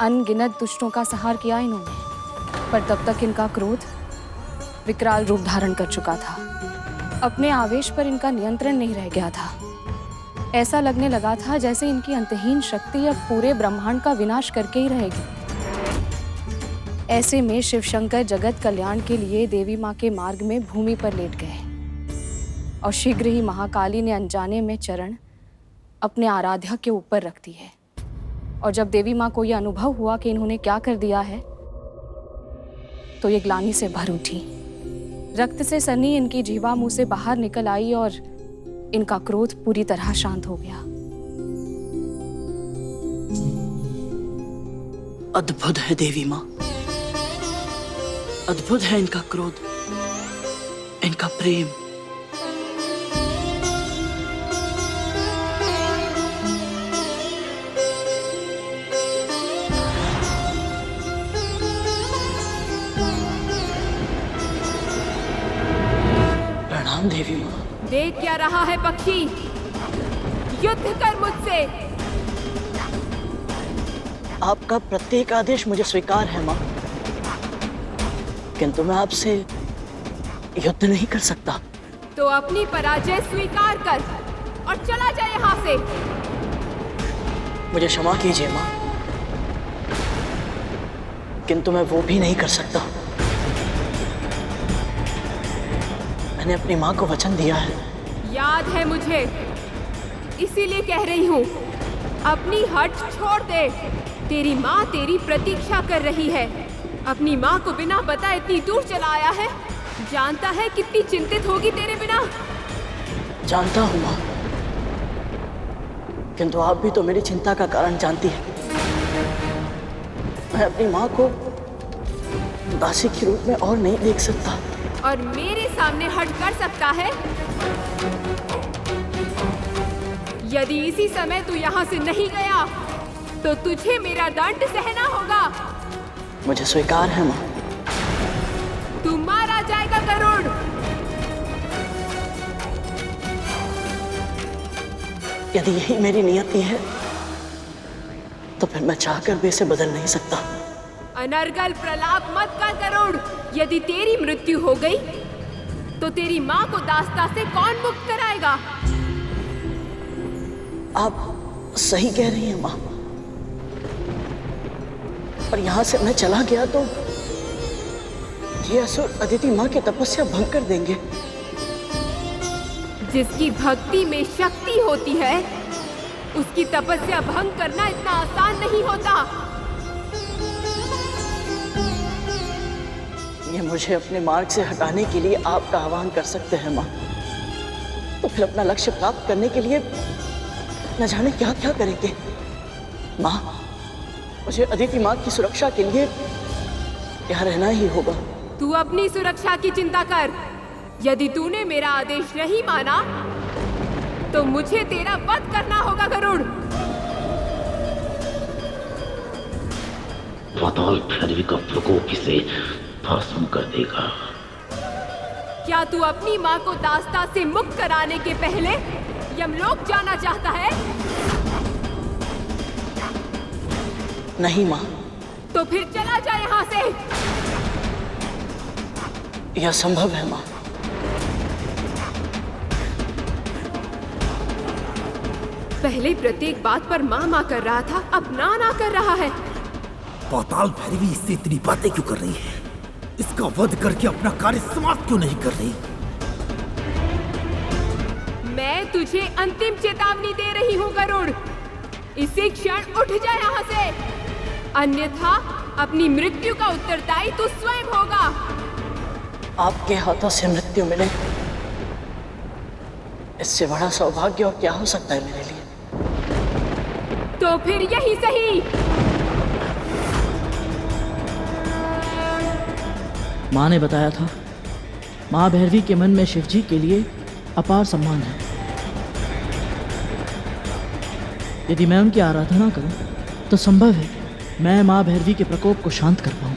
अनगिनत दुष्टों का संहार किया इन्होंने, पर तब तक इनका क्रोध विकराल रूप धारण कर चुका था। अपने आवेश पर इनका नियंत्रण नहीं रह गया था। ऐसा लगने लगा था जैसे इनकी अंतहीन शक्ति अब पूरे ब्रह्मांड का विनाश करके ही रहेगी। ऐसे में शिव शंकर जगत कल्याण के लिए देवी माँ के मार्ग में भूमि पर लेट गए और शीघ्र ही महाकाली ने अनजाने में चरण अपने आराध्या के ऊपर रख दी है। और जब देवी माँ को यह अनुभव हुआ कि इन्होंने क्या कर दिया है, तो ये ग्लानि से भर उठी। रक्त से सनी इनकी जीवा मुंह से बाहर निकल आई और इनका क्रोध पूरी तरह शांत हो गया। अद्भुत है देवी माँ, अद्भुत है इनका क्रोध, इनका प्रेम। प्रणाम देवी माँ। देख क्या रहा है पक्षी? युद्ध कर मुझसे। आपका प्रत्येक आदेश मुझे स्वीकार है माँ, किंतु मैं आपसे युद्ध नहीं कर सकता। तो अपनी पराजय स्वीकार कर और चला जा यहाँ से। मुझे क्षमा कीजिए माँ, किंतु मैं वो भी नहीं कर सकता। मैंने अपनी माँ को वचन दिया है। याद है मुझे, इसीलिए कह रही हूँ, अपनी हट छोड़ दे। तेरी माँ तेरी प्रतीक्षा कर रही है। अपनी माँ को बिना बताए इतनी दूर चला आया है। जानता है कितनी चिंतित होगी तेरे बिना। जानता हूँ माँ, किंतु आप भी तो मेरी चिंता का कारण जानती है। मैं अपनी माँ को दासी के रूप में और नहीं देख सकता। और मेरे सामने हट कर सकता है? यदि इसी समय तू यहाँ से नहीं गया तो तुझे मेरा दंड सहना होगा। मुझे स्वीकार है माँ। तू मारा जाएगा गरुड़। यदि यही मेरी नियति है तो फिर मैं चाहकर भी इसे बदल नहीं सकता। अनर्गल प्रलाप मत कर गरुड़। यदि तेरी मृत्यु हो गई तो तेरी माँ को दास्ता से कौन मुक्त कराएगा? आप सही कह रही हैं माँ, पर यहाँ से मैं चला गया तो ये असुर अदिति माँ की तपस्या भंग कर देंगे। जिसकी भक्ति में शक्ति होती है उसकी तपस्या भंग करना इतना आसान नहीं होता। ये मुझे अपने मार्ग से हटाने के लिए आपका आह्वान कर सकते हैं माँ, तो फिर अपना लक्ष्य प्राप्त करने के लिए न जाने क्या क्या करेंगे। माँ, मुझे अदिति माँ की सुरक्षा के लिए यहाँ रहना ही होगा। तू अपनी सुरक्षा की चिंता कर। यदि तूने मेरा आदेश नहीं माना तो मुझे तेरा वध करना होगा गरुड़। पाताल भैरवी का प्रकोप इसे भस्म कर देगा। क्या तू अपनी माँ को दास्ता से मुक्त कराने के पहले यमलोक जाना चाहता है? नहीं माँ। तो फिर चला जा यहाँ से। यह संभव है माँ। पहले प्रत्येक बात पर माँ माँ कर रहा था, अब ना ना कर रहा है। पाताल भैरवी इससे इतनी बातें क्यों कर रही है? इसका वध करके अपना कार्य समाप्त क्यों नहीं कर रही? मैं तुझे अंतिम चेतावनी दे रही हूँ गरुड़। इसी क्षण उठ जा यहाँ से, अन्यथा अपनी मृत्यु का उत्तरदायी तू स्वयं होगा। आपके हाथों से मृत्यु मिले, इससे बड़ा सौभाग्य और क्या हो सकता है मेरे लिए। तो फिर यही सही। माँ ने बताया था, माँ भैरवी के मन में शिवजी के लिए अपार सम्मान है। यदि मैं उनकी आराधना करूं तो संभव है मैं माँ भैरवी के प्रकोप को शांत कर पाऊं।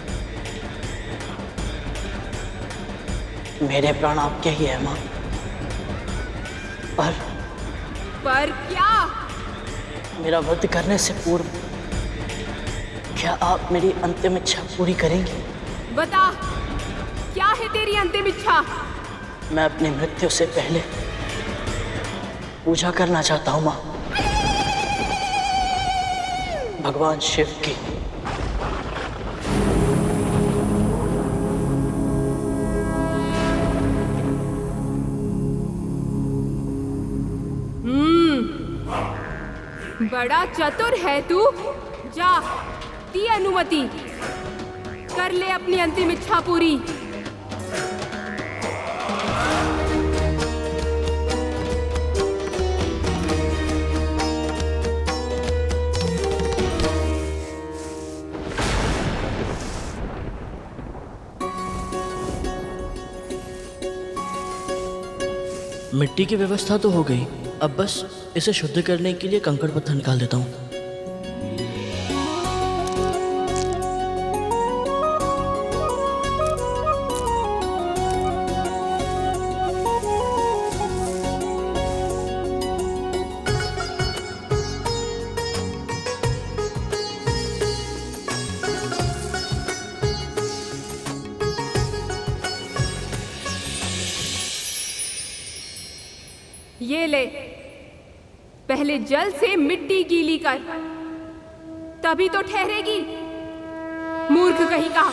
मेरे प्राण आपके ही है माँ, पर क्या? मेरा वध करने से पूर्व क्या आप मेरी अंतिम इच्छा पूरी करेंगी? बता, क्या है तेरी अंतिम इच्छा? मैं अपनी मृत्यु से पहले पूजा करना चाहता हूँ माँ, भगवान शिव की। बड़ा चतुर है तू। जा, दी अनुमति, कर ले अपनी अंतिम इच्छा पूरी। मिट्टी की व्यवस्था तो हो गई, अब बस इसे शुद्ध करने के लिए कंकड़ पत्थर निकाल देता हूँ। ये ले, पहले जल से मिट्टी गीली कर, तभी तो ठहरेगी। मूर्ख कहीं का।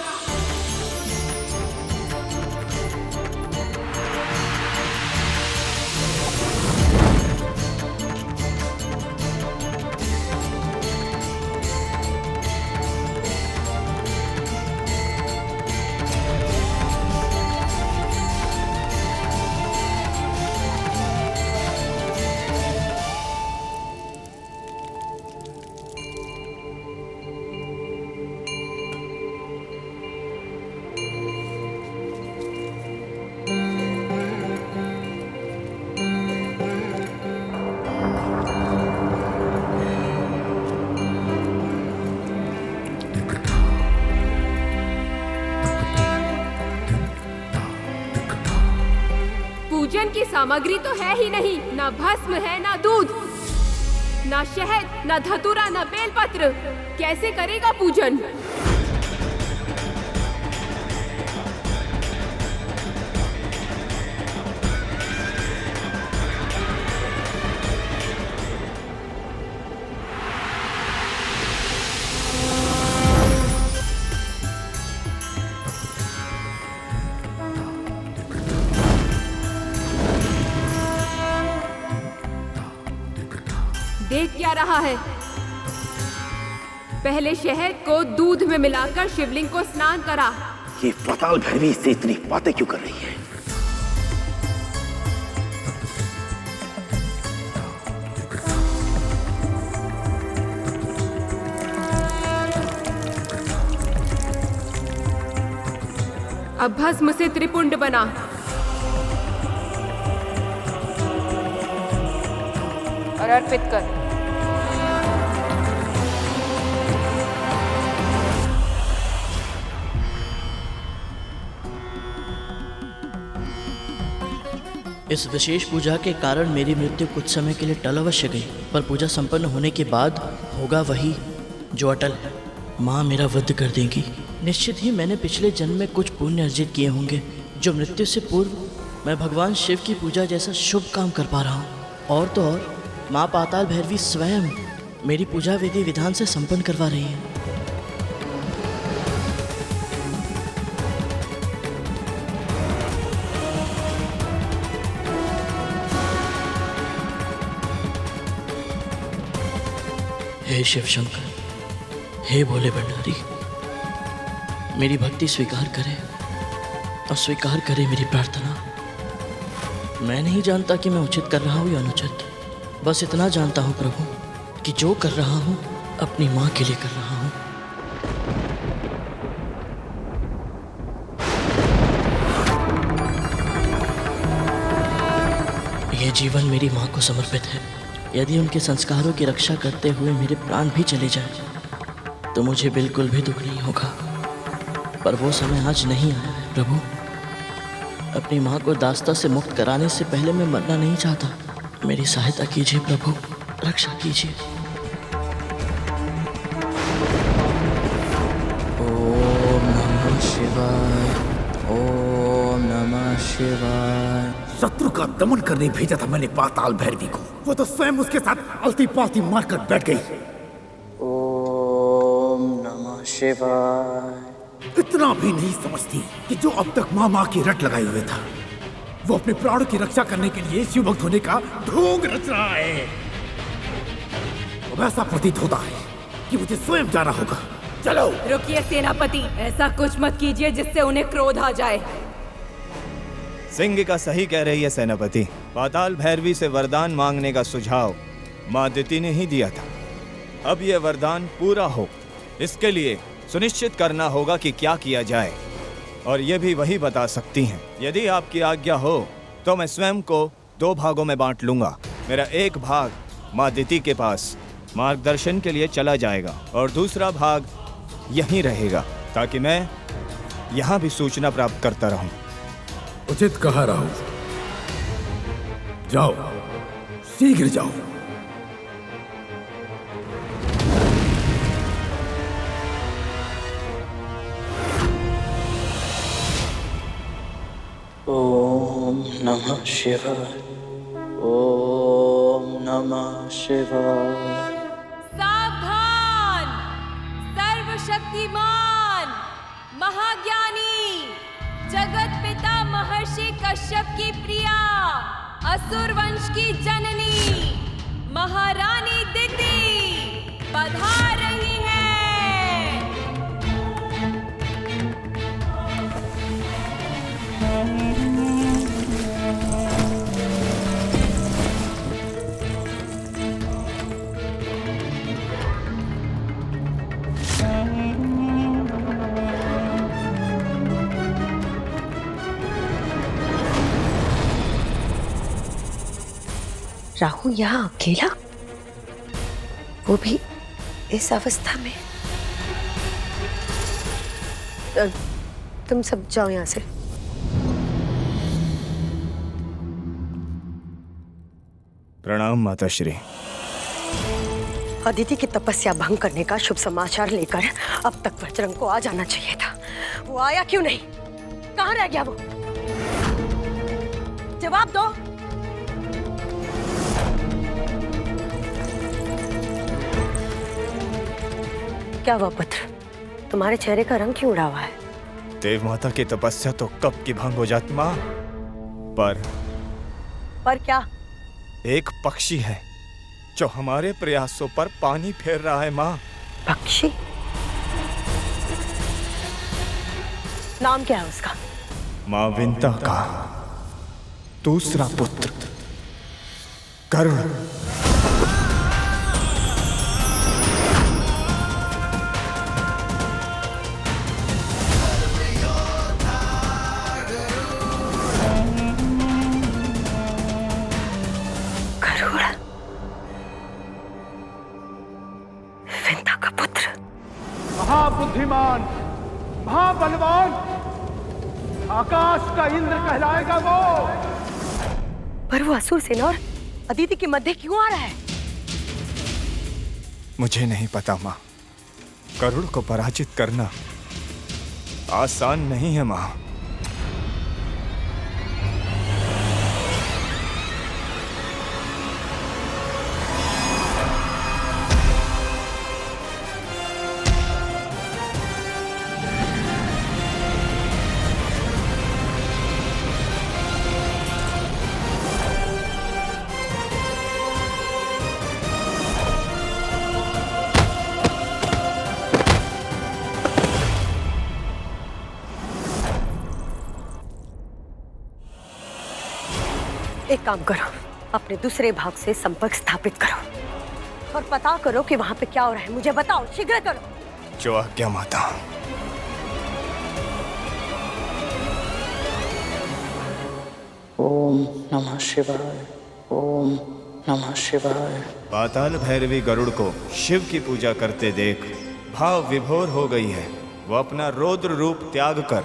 पूजन की सामग्री तो है ही नहीं, ना भस्म है, ना दूध, ना शहद, ना धतूरा, ना बेलपत्र। कैसे करेगा पूजन? देख क्या रहा है? पहले शहद को दूध में मिलाकर शिवलिंग को स्नान करा। ये पाताल भैरवी से इतनी बातें क्यों कर रही है? अब भस्म से त्रिपुंड बना। और अर्पित कर। इस विशेष पूजा के कारण मेरी मृत्यु कुछ समय के लिए टल अवश्य गई, पर पूजा संपन्न होने के बाद होगा वही जो अटल है। माँ मेरा वध कर देंगी। निश्चित ही मैंने पिछले जन्म में कुछ पुण्य अर्जित किए होंगे, जो मृत्यु से पूर्व मैं भगवान शिव की पूजा जैसा शुभ काम कर पा रहा हूँ। और तो और माँ पाताल भैरवी स्वयं मेरी पूजा विधि विधान से संपन्न करवा रही है। हे शिव शंकर, हे भोले भंडारी, मेरी भक्ति स्वीकार करे और स्वीकार करे मेरी प्रार्थना। मैं नहीं जानता कि मैं उचित कर रहा हूँ या अनुचित, बस इतना जानता हूँ प्रभु कि जो कर रहा हूँ अपनी माँ के लिए कर रहा हूँ। यह जीवन मेरी माँ को समर्पित है। यदि उनके संस्कारों की रक्षा करते हुए मेरे प्राण भी चले जाए तो मुझे बिल्कुल भी दुख नहीं होगा, पर वो समय आज नहीं आया है प्रभु। अपनी माँ को दास्ता से मुक्त कराने से पहले मैं मरना नहीं चाहता। मेरी सहायता कीजिए प्रभु, रक्षा कीजिए। ओम नमः शिवाय, ओम नमः शिवाय। शत्रु का दमन करने भेजा था मैंने पाताल भैरवी को, वो तो स्वयं उसके साथ अलती पालती मारकर बैठ गई। ओम नमः शिवाय। इतना भी नहीं समझती कि जो अब तक माँ की रट लगाए हुए था, वो अपने प्राणों की रक्षा करने के लिए शिव भक्त होने का ढोंग रच रहा है। अब ऐसा प्रतीत होता है कि मुझे स्वयं जाना होगा। चलो। रुकिए सेनापति, ऐसा कुछ मत कीजिए जिससे उन्हें क्रोध आ जाए। सिंह का सही कह रही है सेनापति। पाताल भैरवी से वरदान मांगने का सुझाव माँ दिति ने ही दिया था। अब यह वरदान पूरा हो, इसके लिए सुनिश्चित करना होगा कि क्या किया जाए, और ये भी वही बता सकती हैं। यदि आपकी आज्ञा हो तो मैं स्वयं को 2 भागों में बांट लूंगा। मेरा एक भाग माँ दिति के पास मार्गदर्शन के लिए चला जाएगा और दूसरा भाग यहीं रहेगा, ताकि मैं यहाँ भी सूचना प्राप्त करता रहूं। उचित कहा राहुल। जाओ, शीघ्र जाओ। ओम नमः शिवाय। ओम नमः शिवाय। सावधान! सर्वशक्तिमान, महाज्ञानी, जगत पिता महर्षि कश्यप की प्रिया, असुर वंश की जननी, महारानी दिति पधार रही है। राहुल यहाँ अकेला, वो भी इस अवस्था में। तुम सब जाओ यहाँ से। प्रणाम माताश्री। अदिति की तपस्या भंग करने का शुभ समाचार लेकर अब तक बजरंग को आ जाना चाहिए था। वो आया क्यों नहीं? कहाँ रह गया वो? जवाब दो। क्या हुआ पुत्र? तुम्हारे चेहरे का रंग क्यों उड़ा हुआ है? देव माता की तपस्या तो कब की भंग हो जाती माँ, पर क्या? एक पक्षी है जो हमारे प्रयासों पर पानी फेर रहा है माँ। पक्षी? नाम क्या है उसका? माँ विंता का दूसरा पुत्र गरुड़। महाबुद्धिमान, महाबलवान, आकाश का इंद्र कहलाएगा वो। पर वो असुर सेना और अदिति के मध्य क्यों आ रहा है? मुझे नहीं पता माँ। गरुड़ को पराजित करना आसान नहीं है माँ। एक काम करो, अपने दूसरे भाग से संपर्क स्थापित करो और पता करो कि वहां पे क्या हो रहा है। मुझे बताओ, शीघ्र करो। जो आज्ञा माता। ओम नमः शिवाय। ओम नमः शिवाय। पाताल भैरवी गरुड़ को शिव की पूजा करते देख भाव विभोर हो गई है। वो अपना रौद्र रूप त्याग कर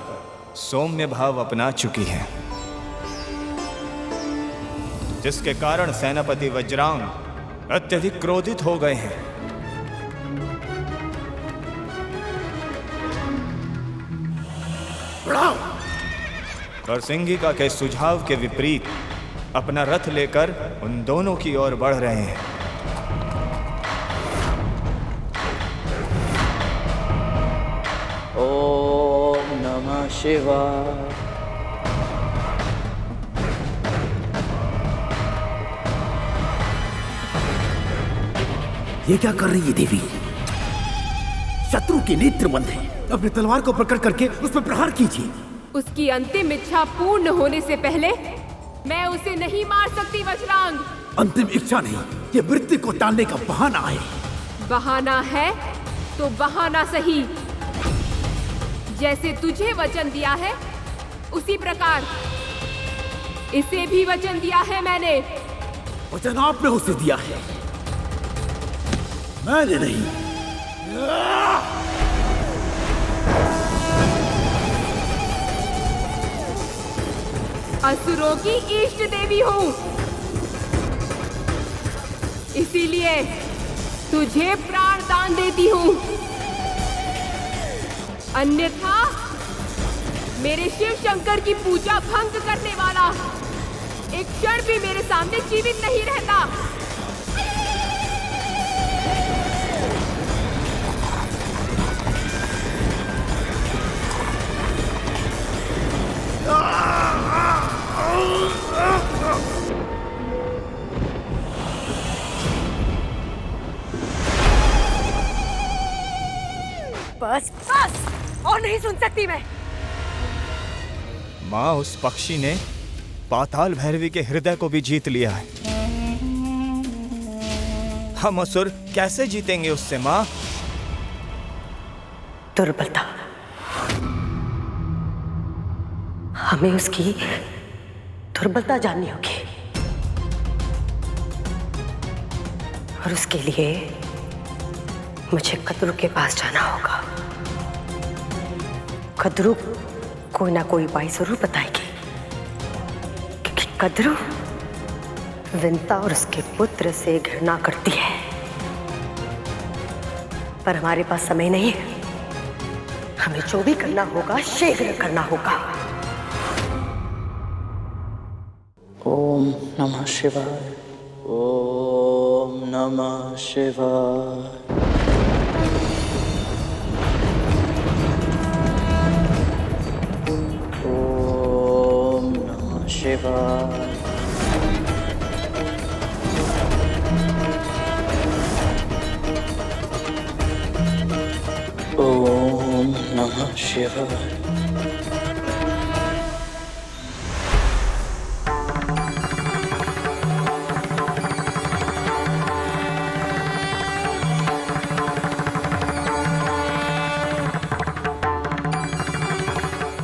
सौम्य भाव अपना चुकी है, जिसके कारण सेनापति वज्रांग अत्यधिक क्रोधित हो गए हैं। और सिंगिका के सुझाव के विपरीत अपना रथ लेकर उन दोनों की ओर बढ़ रहे हैं। ओम नमः शिवाय। ये क्या कर रही है देवी? शत्रु के नेत्र बंद है। अपनी तलवार को प्रकट करके उस पर प्रहार कीजिए। उसकी अंतिम इच्छा पूर्ण होने से पहले मैं उसे नहीं मार सकती वज्रांग। अंतिम इच्छा नहीं, ये मृत्यु को टालने का बहाना है। बहाना है तो बहाना सही। जैसे तुझे वचन दिया है उसी प्रकार इसे भी वचन दिया है मैंने। वचन आपने उसे दिया है, मैंने नहीं। असुरों की इष्ट देवी हूँ, इसीलिए तुझे प्राण दान देती हूँ। अन्यथा मेरे शिव शंकर की पूजा भंग करने वाला एक क्षण भी मेरे सामने जीवित नहीं रहता। बस बस, और नहीं सुन सकती मैं। माँ, उस पक्षी ने पाताल भैरवी के हृदय को भी जीत लिया है। हम असुर कैसे जीतेंगे उससे माँ? दुर्बलता, हमें उसकी दुर्बलता जाननी होगी, और उसके लिए मुझे कद्रू के पास जाना होगा। कद्रू कोई ना कोई उपाय जरूर बताएगी, क्योंकि कद्रू विंता और उसके पुत्र से घृणा करती है। पर हमारे पास समय नहीं है, हमें जो भी करना होगा शीघ्र करना होगा। ओम नमः शिवाय, ओम नमः शिवाय। ओम नमः शिवाय। ओम नमः शिवाय।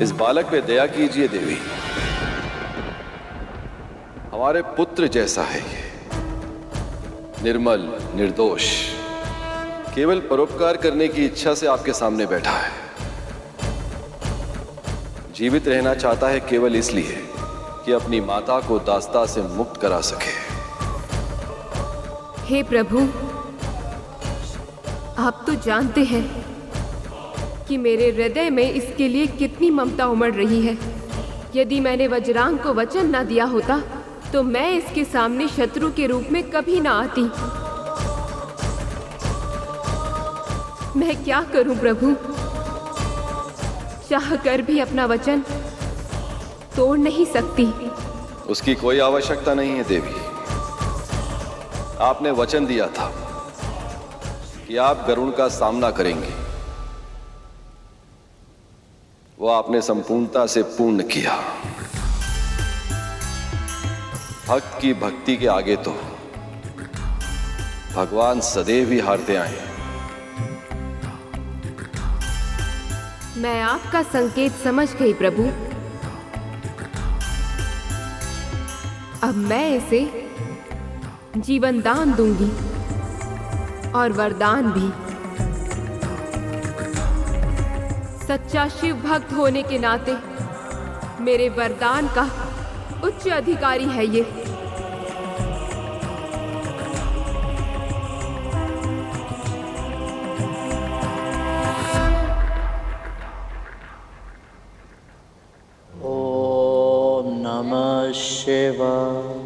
इस बालक पे दया कीजिए देवी, हमारे पुत्र जैसा है ये, निर्मल निर्दोष, केवल परोपकार करने की इच्छा से आपके सामने बैठा है। जीवित रहना चाहता है केवल इसलिए कि अपनी माता को दास्ता से मुक्त करा सके। हे प्रभु, आप तो जानते हैं कि मेरे हृदय में इसके लिए कितनी ममता उमड़ रही है। यदि मैंने वज्रांग को वचन न दिया होता तो मैं इसके सामने शत्रु के रूप में कभी ना आती। मैं क्या करूं प्रभु, चाहकर भी अपना वचन तोड़ नहीं सकती। उसकी कोई आवश्यकता नहीं है देवी। आपने वचन दिया था कि आप गरुड़ का सामना करेंगे, वो आपने संपूर्णता से पूर्ण किया। भक्त की भक्ति के आगे तो भगवान सदैव ही हारते आए। मैं आपका संकेत समझ गई प्रभु। अब मैं इसे जीवन दान दूंगी और वरदान भी। सच्चा शिव भक्त होने के नाते मेरे वरदान का उच्च अधिकारी है ये। ओम नमः शिवाय।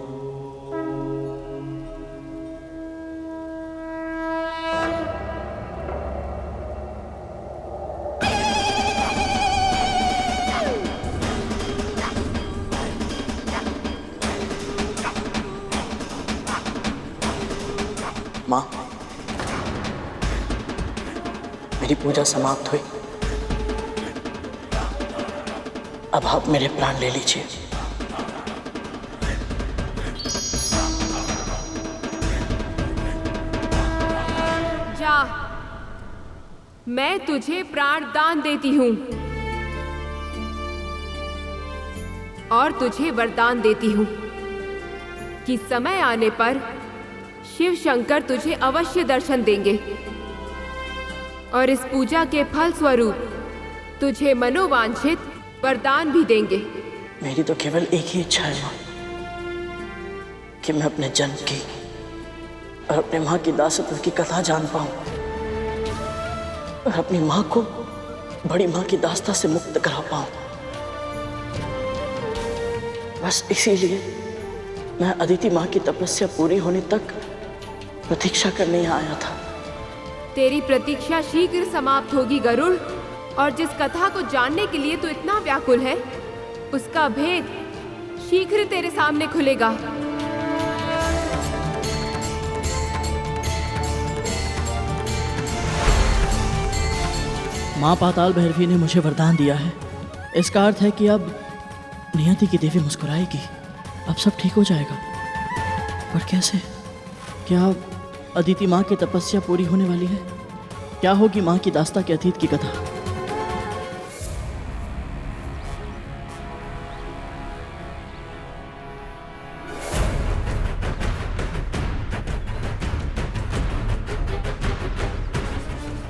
माँ, मेरी पूजा समाप्त हुई। अब आप मेरे प्राण ले लीजिए। जा, मैं तुझे प्राण दान देती हूँ। और तुझे वरदान देती हूँ कि समय आने पर शिव शंकर तुझे अवश्य दर्शन देंगे और इस पूजा के फल स्वरूप तुझे मनोवांछित वरदान भी देंगे। मेरी तो केवल एक ही इच्छा है माँ, कि मैं अपने जन्म की और अपने माँ की दासत्व की कथा जान पाऊं और अपनी माँ को बड़ी माँ की दास्ता से मुक्त करा पाऊं। बस इसीलिए मैं अदिति माँ की तपस्या पूरी होने तक प्रतीक्षा करने यहाँ आया था। तेरी प्रतीक्षा शीघ्र समाप्त होगी गरुड़, और जिस कथा को जानने के लिए तू इतना व्याकुल है उसका भेद शीघ्र तेरे सामने खुलेगा। माँ पाताल भैरवी ने मुझे वरदान दिया है। इसका अर्थ है कि अब नियति की देवी मुस्कुराएगी, अब सब ठीक हो जाएगा। पर कैसे? क्या अदिति माँ की तपस्या पूरी होने वाली है? क्या होगी माँ की दास्ता के अतीत की कथा?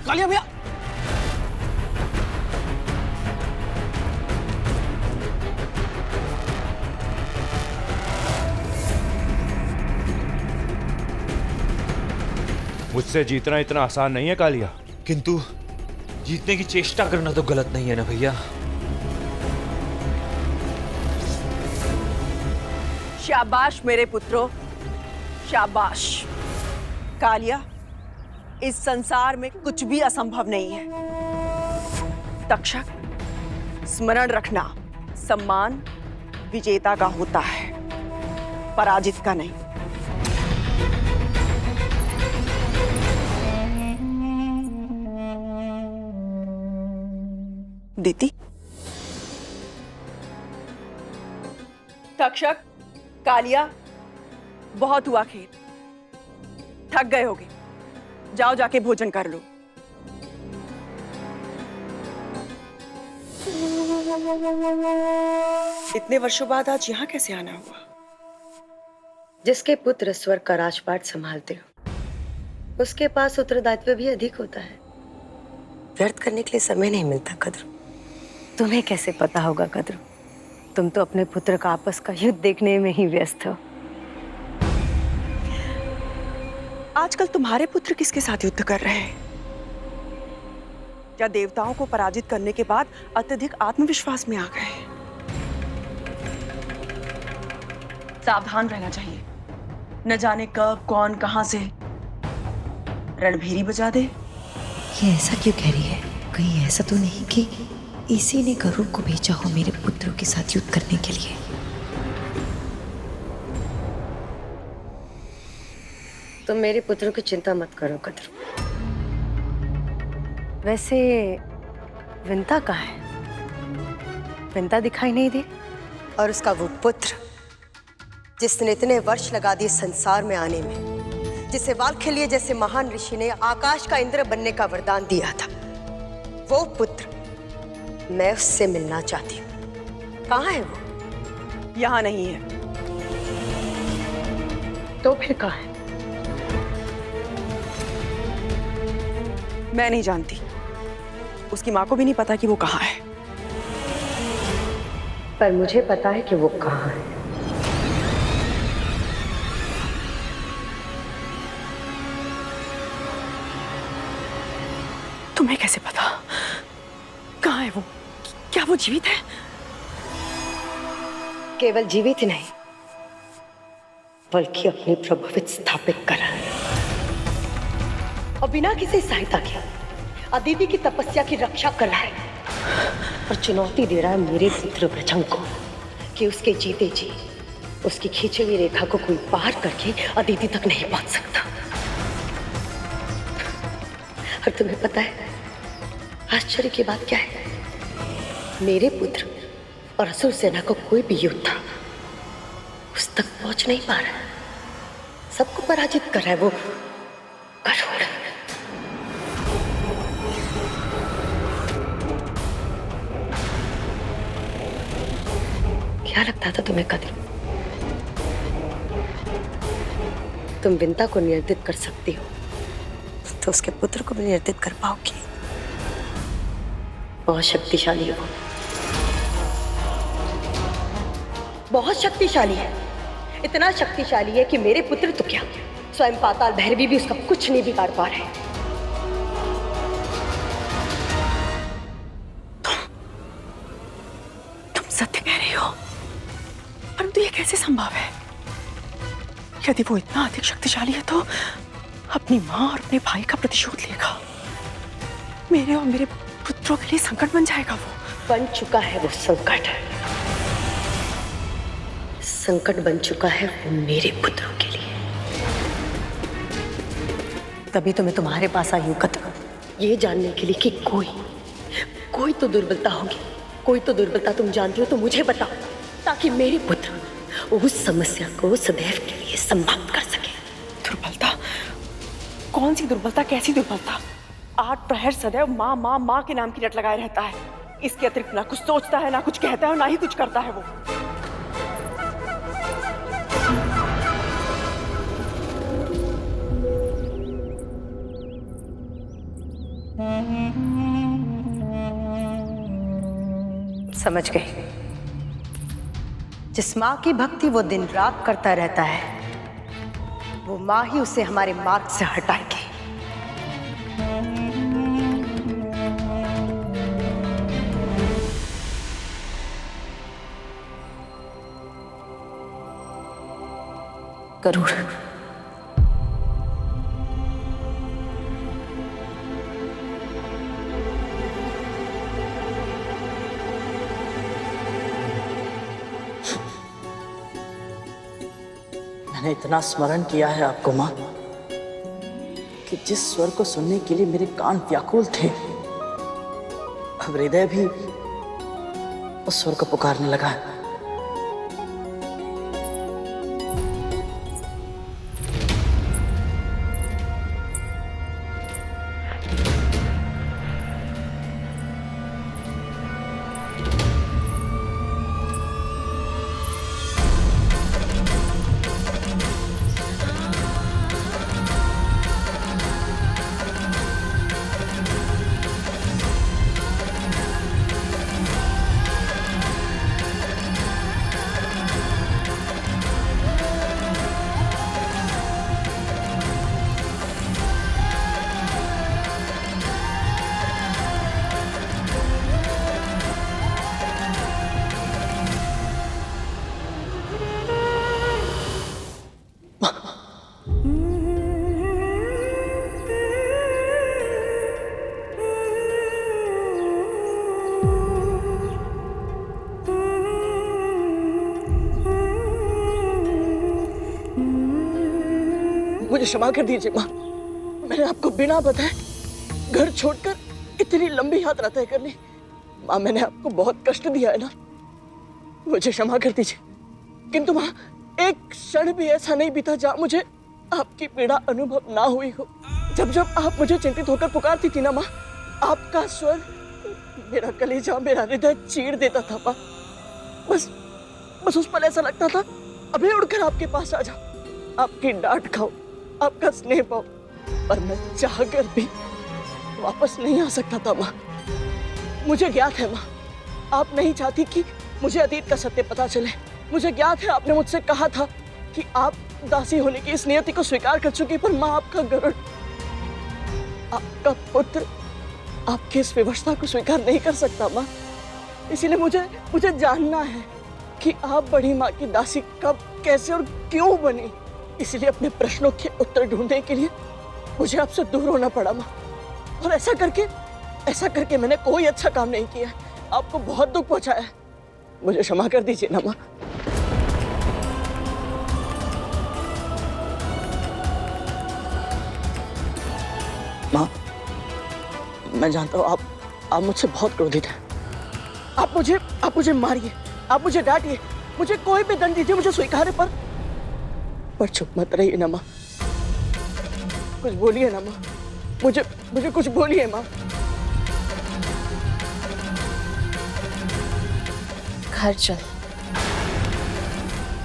कालिया भैया, मुझसे जीतना इतना आसान नहीं है कालिया। किंतु जीतने की चेष्टा करना तो गलत नहीं है ना भैया। शाबाश मेरे पुत्रों, शाबाश। कालिया, इस संसार में कुछ भी असंभव नहीं है। तक्षक, स्मरण रखना, सम्मान विजेता का होता है, पराजित का नहीं। दीदी, तक्षक, कालिया, बहुत हुआ खेल, थक गए होगे, जाओ जाके भोजन कर लो। इतने वर्षों बाद आज यहाँ कैसे आना हुआ? जिसके पुत्र स्वर्ग का राजपाट संभालते हो, उसके पास उत्तरदायित्व भी अधिक होता है। व्यर्थ करने के लिए समय नहीं मिलता कद्र। तुम्हें कैसे पता होगा कद्र? तुम तो अपने पुत्र का आपस का युद्ध देखने में ही व्यस्त हो। आजकल तुम्हारे पुत्र किसके साथ युद्ध कर रहे हैं? या देवताओं को पराजित करने के बाद अत्यधिक आत्मविश्वास में आ गए? सावधान रहना चाहिए, न जाने कब कौन कहां से रणभेरी बजा दे। ये ऐसा क्यों कह रही है? कहीं ऐसा तो नहीं कि इसी ने गरुड़ को भेजा हो मेरे पुत्रों के साथ युद्ध करने के लिए? तुम मेरे पुत्रों की चिंता मत करो कद्र। वैसे विंता कहाँ है? विंता दिखाई नहीं दे। और उसका वो पुत्र जिसने इतने वर्ष लगा दिए संसार में आने में, जिसे वाल्खिल्य जैसे महान ऋषि ने आकाश का इंद्र बनने का वरदान दिया था, वो पुत्र मैं उससे मिलना चाहती हूँ। कहाँ है वो? यहाँ नहीं है। तो फिर कहाँ है? मैं नहीं जानती, उसकी माँ को भी नहीं पता कि वो कहाँ है। पर मुझे पता है कि वो कहाँ है। तुम्हें कैसे पता? कहाँ है वो? क्या वो जीवित है? केवल जीवित नहीं, बल्कि अपनी प्रभुत्व स्थापित करा है। और बिना किसी सहायता के अदिति की तपस्या की रक्षा कर रहा है और चुनौती दे रहा है मेरे पुत्र प्रजंग को कि उसके जीते जी उसकी खींची हुई रेखा को कोई पार करके अदिति तक नहीं पहुंच सकता। और तुम्हें पता है आश्चर्य की बात क्या है? मेरे पुत्र और असुर सेना को कोई भी योद्धा उस तक पहुंच नहीं पा रहा है। सबको पराजित कर रहा है वो गरुड़। बुरा लगता था तुम्हें कद्र? तुम विंता को नियंत्रित कर सकती हो तो उसके पुत्र को भी नियंत्रित कर पाओगी। बहुत शक्तिशाली है वो, बहुत शक्तिशाली है। इतना शक्तिशाली है कि मेरे पुत्र तो क्या, स्वयं पाताल भैरवी भी उसका कुछ नहीं बिगाड़ पा रहे। तुम सत्य कह रही हो, परंतु ये कैसे संभव है? यदि वो इतना अधिक शक्तिशाली है तो अपनी माँ और अपने भाई का प्रतिशोध लेगा। मेरे और मेरे पुत्रों के लिए संकट बन जाएगा। वो बन चुका है, वो संकट बन चुका है वो मेरे पुत्रों के लिए। तभी तो मैं तुम्हारे पास आई हूं कद्र, ये जानने के लिए कि कोई तो दुर्बलता होगी, कोई तो दुर्बलता तुम जानती हो तो मुझे बताओ, ताकि मेरे पुत्र उस समस्या को सदैव के लिए समाप्त कर सके। दुर्बलता? कौन सी दुर्बलता, कैसी दुर्बलता? 8 प्रहर सदैव माँ माँ माँ के नाम की रट लगाए रहता है। इसके अतिरिक्त ना कुछ सोचता है, ना कुछ कहता है और ना ही कुछ करता है वो। समझ गई। जिस माँ की भक्ति वो दिन रात करता रहता है, वो माँ ही उसे हमारे मार्ग से हटाएगी। गरुड़, मैंने इतना स्मरण किया है आपको माँ कि जिस स्वर को सुनने के लिए मेरे कान व्याकुल थे, अब हृदय भी उस स्वर को पुकारने लगा है। मुझे क्षमा कर दीजिए माँ, मैंने आपको बिना बताए घर छोड़कर इतनी लंबी यात्रा तय कर ली। माँ, मैंने आपको बहुत कष्ट दिया है ना, मुझे क्षमा कर दीजिए। किंतु माँ, एक क्षण भी ऐसा नहीं बीता जहाँ मुझे आपकी पीड़ा अनुभव ना हुई हो। जब जब आप मुझे चिंतित होकर पुकारती थी ना माँ, आपका स्वर मेरा कलेजा, मेरा हृदय चीर देता था माँ। बस उस पल ऐसा लगता था अभी उड़कर आपके पास आ जाओ, आपकी डांट खाओ, आपका स्नेह पाओ, पर मैं चाहकर भी वापस नहीं आ सकता था माँ। मुझे ज्ञात है माँ, आप नहीं चाहती कि मुझे अतीत का सत्य पता चले। मुझे ज्ञात है आपने मुझसे कहा था कि आप दासी होने की इस नियति को स्वीकार कर चुकी, पर माँ, आपका गरुड़, आपका पुत्र आपकी इस विवशता को स्वीकार नहीं कर सकता माँ। इसीलिए मुझे जानना है कि आप बड़ी माँ की दासी कब, कैसे और क्यों बनी। इसलिए अपने प्रश्नों के उत्तर ढूंढने के लिए मुझे आपसे दूर होना पड़ा माँ। और ऐसा करके मैंने कोई अच्छा काम नहीं किया, आपको बहुत दुख पहुंचाया है। मुझे क्षमा कर दीजिए ना माँ। माँ, मैं जानता हूँ आप मुझसे बहुत क्रोधित हैं। आप मुझे मारिए, आप मुझे डांटिए, मुझे कोई भी दंड दीजिए, मुझे स्वीकार है, पर चुप मत रहिए ना माँ। कुछ बोलिए ना माँ, मुझे कुछ बोलिए माँ। घर चल।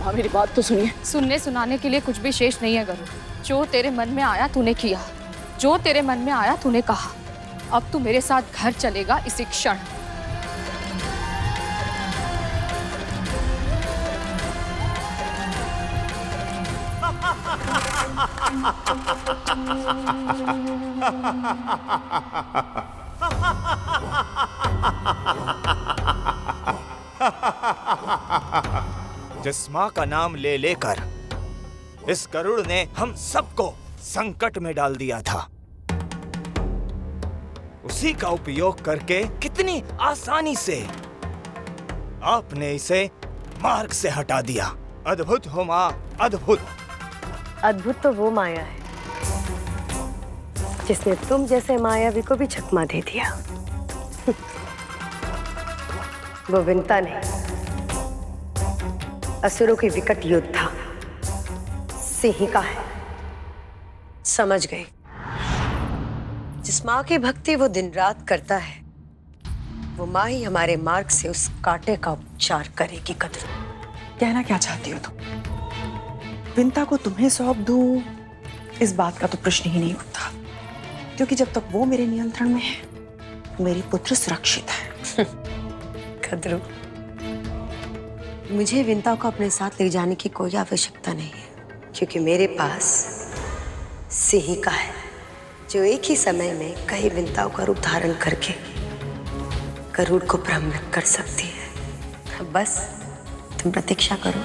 माँ मेरी बात तो सुनिए। सुनने सुनाने के लिए कुछ भी शेष नहीं है गरुड़। जो तेरे मन में आया तूने किया, जो तेरे मन में आया तूने कहा। अब तू मेरे साथ घर चलेगा इसी क्षण। जिस माँ का नाम ले लेकर इस गरुड़ ने हम सबको संकट में डाल दिया था, उसी का उपयोग करके कितनी आसानी से आपने इसे मार्ग से हटा दिया। अद्भुत हो माँ, अद्भुत। अद्भुत तो वो माया है जिसने तुम जैसे मायावी को भी चकमा दे दिया। वो विंता नहीं, असुरों की विकट योद्धा सिंहिका है। समझ गए? जिस माँ की भक्ति वो दिन रात करता है, वो माँ ही हमारे मार्ग से उस कांटे का उपचार करेगी। कद्रू, कहना क्या चाहती हो तुम? विंता को तुम्हें सौंप दूं, इस बात का तो प्रश्न ही नहीं उठता, क्योंकि जब तक वो मेरे नियंत्रण में है, मेरी पुत्र सुरक्षित है। कद्रू, मुझे विंता को अपने साथ ले जाने की कोई आवश्यकता नहीं है, क्योंकि मेरे पास सिंहिका है, जो एक ही समय में कई विंताओं का रूप धारण करके गरुड़ को भ्रमित कर सकती है। बस तुम प्रतीक्षा करो,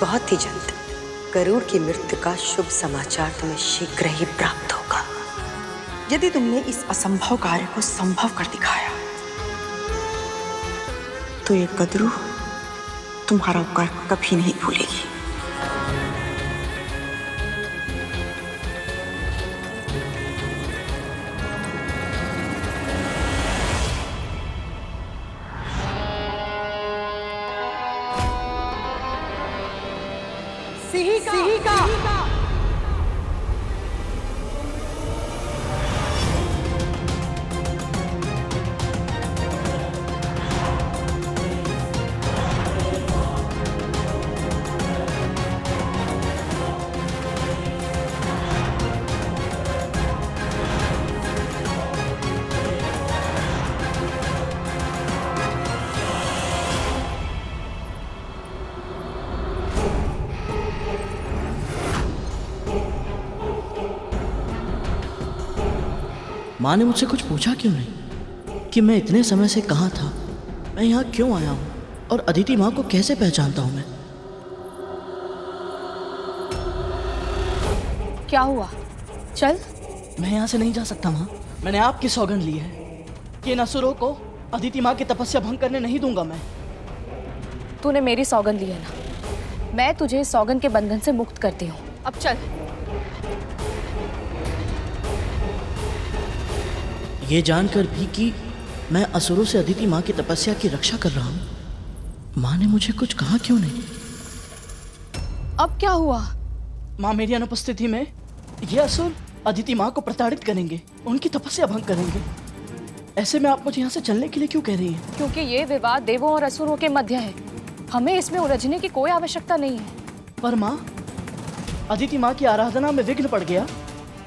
बहुत ही जल्द गरुड़ की मृत्यु का शुभ समाचार तुम्हें शीघ्र ही प्राप्त होगा। यदि तुमने इस असंभव कार्य को संभव कर दिखाया, तो ये कद्रू तुम्हारा उपकार कभी नहीं भूलेगी। माँ ने मुझसे कुछ पूछा क्यों नहीं कि मैं इतने समय से कहाँ था, मैं यहाँ क्यों आया हूँ और अदिति माँ को कैसे पहचानता हूँ मैं? क्या हुआ? चल। मैं यहाँ से नहीं जा सकता माँ। मैंने आपकी सौगंध ली है कि इन असुरों को अदिति माँ की तपस्या भंग करने नहीं दूंगा मैं। तूने मेरी सौगंध ली है ना, मैं तुझे इस सौगंध के बंधन से मुक्त करती हूँ। अब चल। ये जानकर भी कि मैं असुरों से अदिति माँ की तपस्या की रक्षा कर रहा हूँ, माँ ने मुझे कुछ कहा क्यों नहीं? अब क्या हुआ? माँ, मेरी अनुपस्थिति में ये असुर अदिति माँ को प्रताड़ित करेंगे, उनकी तपस्या भंग करेंगे। ऐसे में आप मुझे यहाँ से चलने के लिए क्यों कह रही हैं? क्योंकि ये विवाद देवों और असुरों के मध्य है, हमें इसमें उलझने की कोई आवश्यकता नहीं है। पर माँ, अदिति माँ की आराधना में विघ्न पड़ गया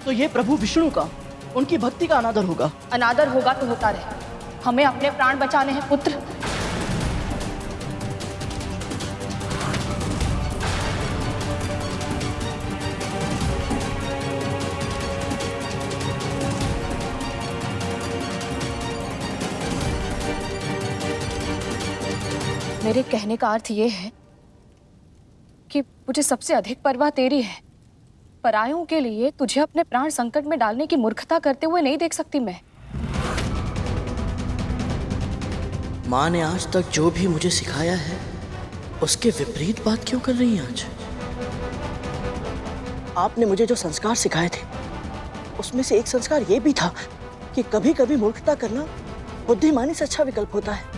तो ये प्रभु विष्णु का, उनकी भक्ति का अनादर होगा। अनादर होगा तो होता रहे, हमें अपने प्राण बचाने हैं पुत्र। मेरे कहने का अर्थ ये है कि मुझे सबसे अधिक परवाह तेरी है। परायों के लिए तुझे अपने प्राण संकट में डालने की मूर्खता करते हुए नहीं देख सकती मैं। माँ ने आज तक जो भी मुझे सिखाया है उसके विपरीत बात क्यों कर रही हैं आज? आपने मुझे जो संस्कार सिखाए थे उसमें से एक संस्कार ये भी था कि कभी कभी मूर्खता करना बुद्धिमानी से अच्छा विकल्प होता है।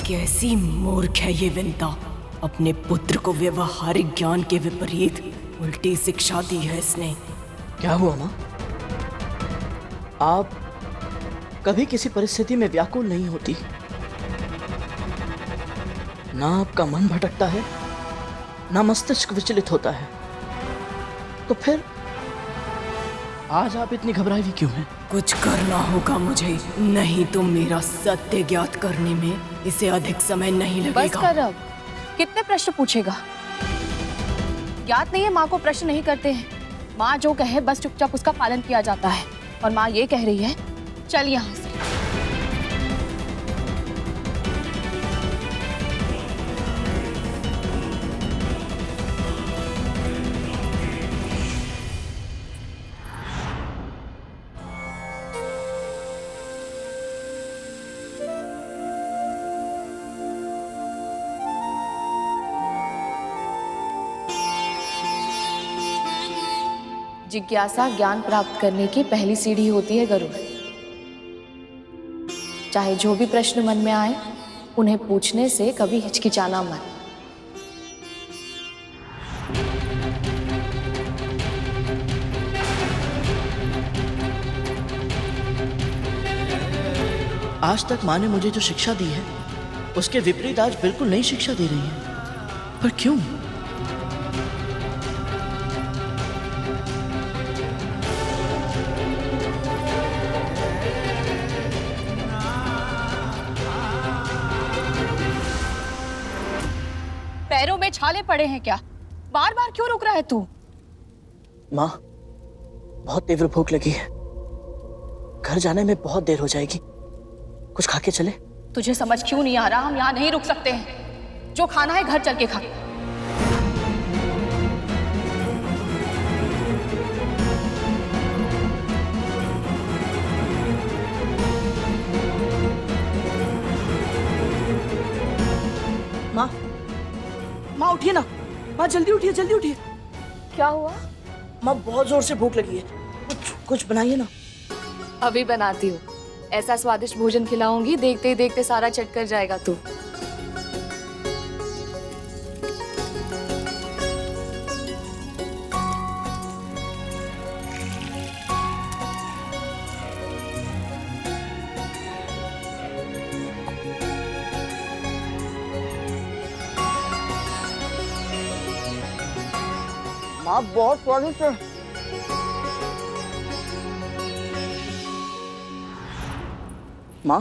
कैसी मूर्ख है ये विंता, अपने पुत्र को व्यवहारिक ज्ञान के विपरीत उल्टी शिक्षा दी है इसने। क्या हुआ माँ? आप कभी किसी परिस्थिति में व्याकुल नहीं होती, ना आपका मन भटकता है, ना मस्तिष्क विचलित होता है। तो फिर आज आप इतनी घबराई हुई क्यों हैं? कुछ करना होगा मुझे, नहीं तो मेरा सत्य ज्ञात करने में इसे अधिक समय नहीं लगेगा। बस कर अब, कितने प्रश्न पूछेगा? ज्ञात नहीं है माँ को प्रश्न नहीं करते हैं। माँ जो कहे बस चुपचाप उसका पालन किया जाता है। और माँ ये कह रही है चल यहाँ से। जिज्ञासा ज्ञान प्राप्त करने की पहली सीढ़ी होती है गरुड़। चाहे जो भी प्रश्न मन में आए उन्हें पूछने से कभी हिचकिचाना मत। आज तक माँ ने मुझे जो शिक्षा दी है उसके विपरीत आज बिल्कुल नई शिक्षा दे रही है। पर क्यों? पैरों में छाले पड़े हैं क्या? बार बार क्यों रुक रहा है तू? माँ, बहुत तीव्र भूख लगी है। घर जाने में बहुत देर हो जाएगी। कुछ खा के चले? तुझे समझ क्यों नहीं आ रहा? हम यहाँ नहीं रुक सकते हैं। जो खाना है घर चल के खा। माँ, माँ उठिए ना। माँ जल्दी उठिए, जल्दी उठिए। क्या हुआ? माँ बहुत जोर से भूख लगी है। कुछ बनाइए ना। अभी बनाती हूँ। ऐसा स्वादिष्ट भोजन खिलाऊंगी, देखते ही देखते सारा चट कर जाएगा तू। माँ बहुत स्वादिष्ट है। माँ,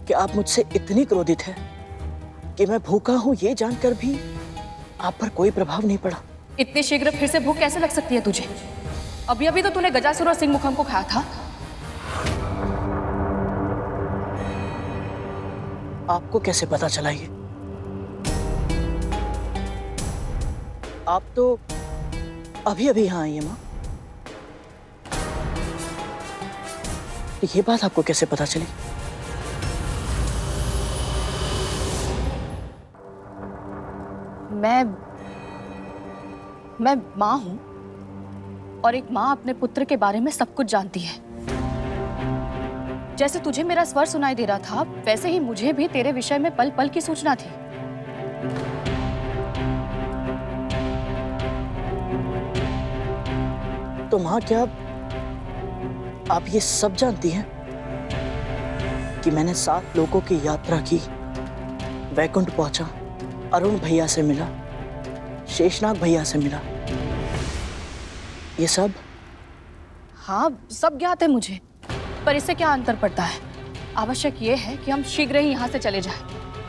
क्या आप मुझसे इतनी क्रोधित हैं कि मैं भूखा हूं ये जानकर भी आप पर कोई प्रभाव नहीं पड़ा? इतनी शीघ्र फिर से भूख कैसे लग सकती है तुझे? अभी अभी तो तूने गजासुर और सिंह मुखम को खाया था। आपको कैसे पता चला ये? आप तो अभी अभी यहाँ आई है माँ। ये बात आपको कैसे पता चली? मैं माँ हूं और एक माँ अपने पुत्र के बारे में सब कुछ जानती है। जैसे तुझे मेरा स्वर सुनाई दे रहा था, वैसे ही मुझे भी तेरे विषय में पल पल की सूचना थी। तो माँ, क्या आप ये सब जानती हैं कि मैंने 7 लोगों की यात्रा की, वैकुंठ पहुंचा, अरुण भैया से मिला, शेषनाग भैया से मिला, ये सब? हाँ, सब ज्ञात है मुझे, पर इससे क्या अंतर पड़ता है? आवश्यक ये है कि हम शीघ्र ही यहाँ से चले जाएं।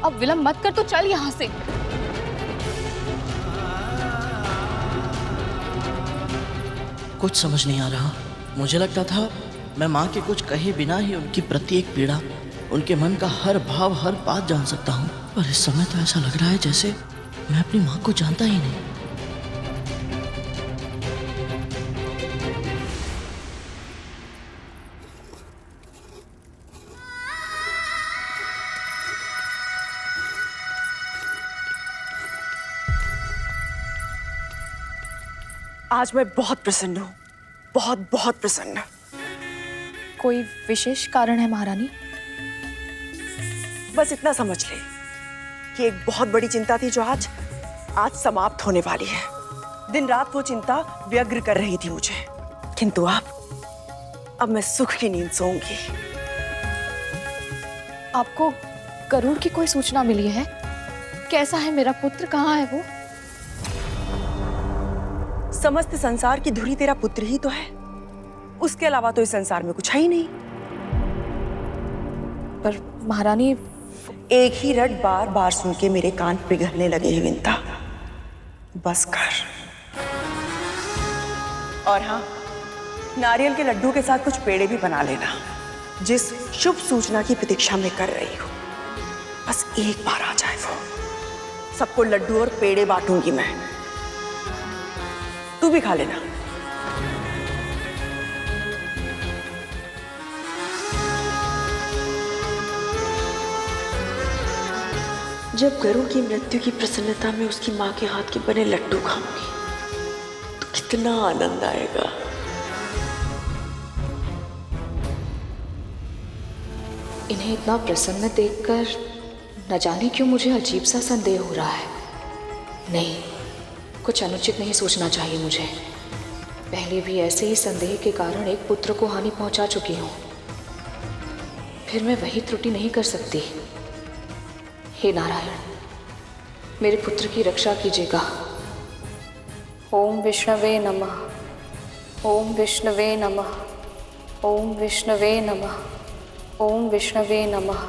अब विलंब मत कर, तो चल यहाँ से। कुछ समझ नहीं आ रहा। मुझे लगता था मैं माँ के कुछ कहे बिना ही उनकी प्रत्येक पीड़ा, उनके मन का हर भाव, हर बात जान सकता हूँ। पर इस समय तो ऐसा लग रहा है जैसे मैं अपनी माँ को जानता ही नहीं। आज मैं बहुत प्रसन्न हूँ, बहुत बहुत प्रसन्न। कोई विशेष कारण है महारानी? बस इतना समझ ले कि एक बहुत बड़ी चिंता थी जो आज समाप्त होने वाली है। दिन रात वो चिंता व्यग्र कर रही थी मुझे, किंतु अब मैं सुख की नींद सोऊंगी। आपको गरुड़ की कोई सूचना मिली है? कैसा है मेरा पुत्र? कहाँ है वो? समस्त संसार की धुरी तेरा पुत्र ही तो है, उसके अलावा तो इस संसार में कुछ है ही नहीं। पर महारानी, एक ही रट बार बार सुन के मेरे कान पिघलने लगे हैं विंता। बस कर। और हाँ, नारियल के लड्डू के साथ कुछ पेड़े भी बना लेना। जिस शुभ सूचना की प्रतीक्षा में कर रही हूँ, बस एक बार आ जाए वो, सबको लड्डू और पेड़े बांटूंगी मैं। तू भी खा लेना। जब गरुड़ की मृत्यु की प्रसन्नता में उसकी माँ के हाथ के बने लड्डू खाऊंगी तो कितना आनंद आएगा। इन्हें इतना प्रसन्न देखकर न जाने क्यों मुझे अजीब सा संदेह हो रहा है। नहीं, कुछ अनुचित नहीं सोचना चाहिए मुझे। पहले भी ऐसे ही संदेह के कारण एक पुत्र को हानि पहुंचा चुकी हूं, फिर मैं वही त्रुटि नहीं कर सकती। हे नारायण, मेरे पुत्र की रक्षा कीजिएगा। ओम विष्णवे नमः, ओम विष्णवे नमः, ओम विष्णवे नमः, ओम विष्णवे नमः,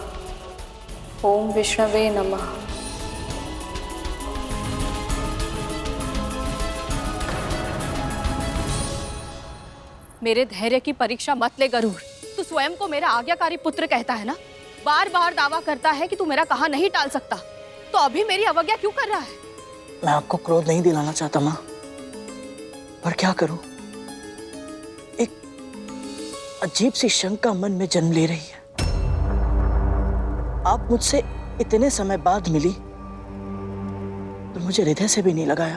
ओम विष्णवे नमः। मेरे धैर्य की परीक्षा मत ले गरुड़। तू स्वयं को मेरा आज्ञाकारी पुत्र कहता है ना, बार बार दावा करता है कि तू मेरा कहा नहीं टाल सकता, तो अभी मेरी अवज्ञा क्यों कर रहा है? मैं आपको क्रोध नहीं दिलाना चाहता माँ, पर क्या करूं? एक अजीब सी शंका मन में जन्म ले रही है। आप मुझसे इतने समय बाद मिली तो मुझे हृदय से भी नहीं लगाया।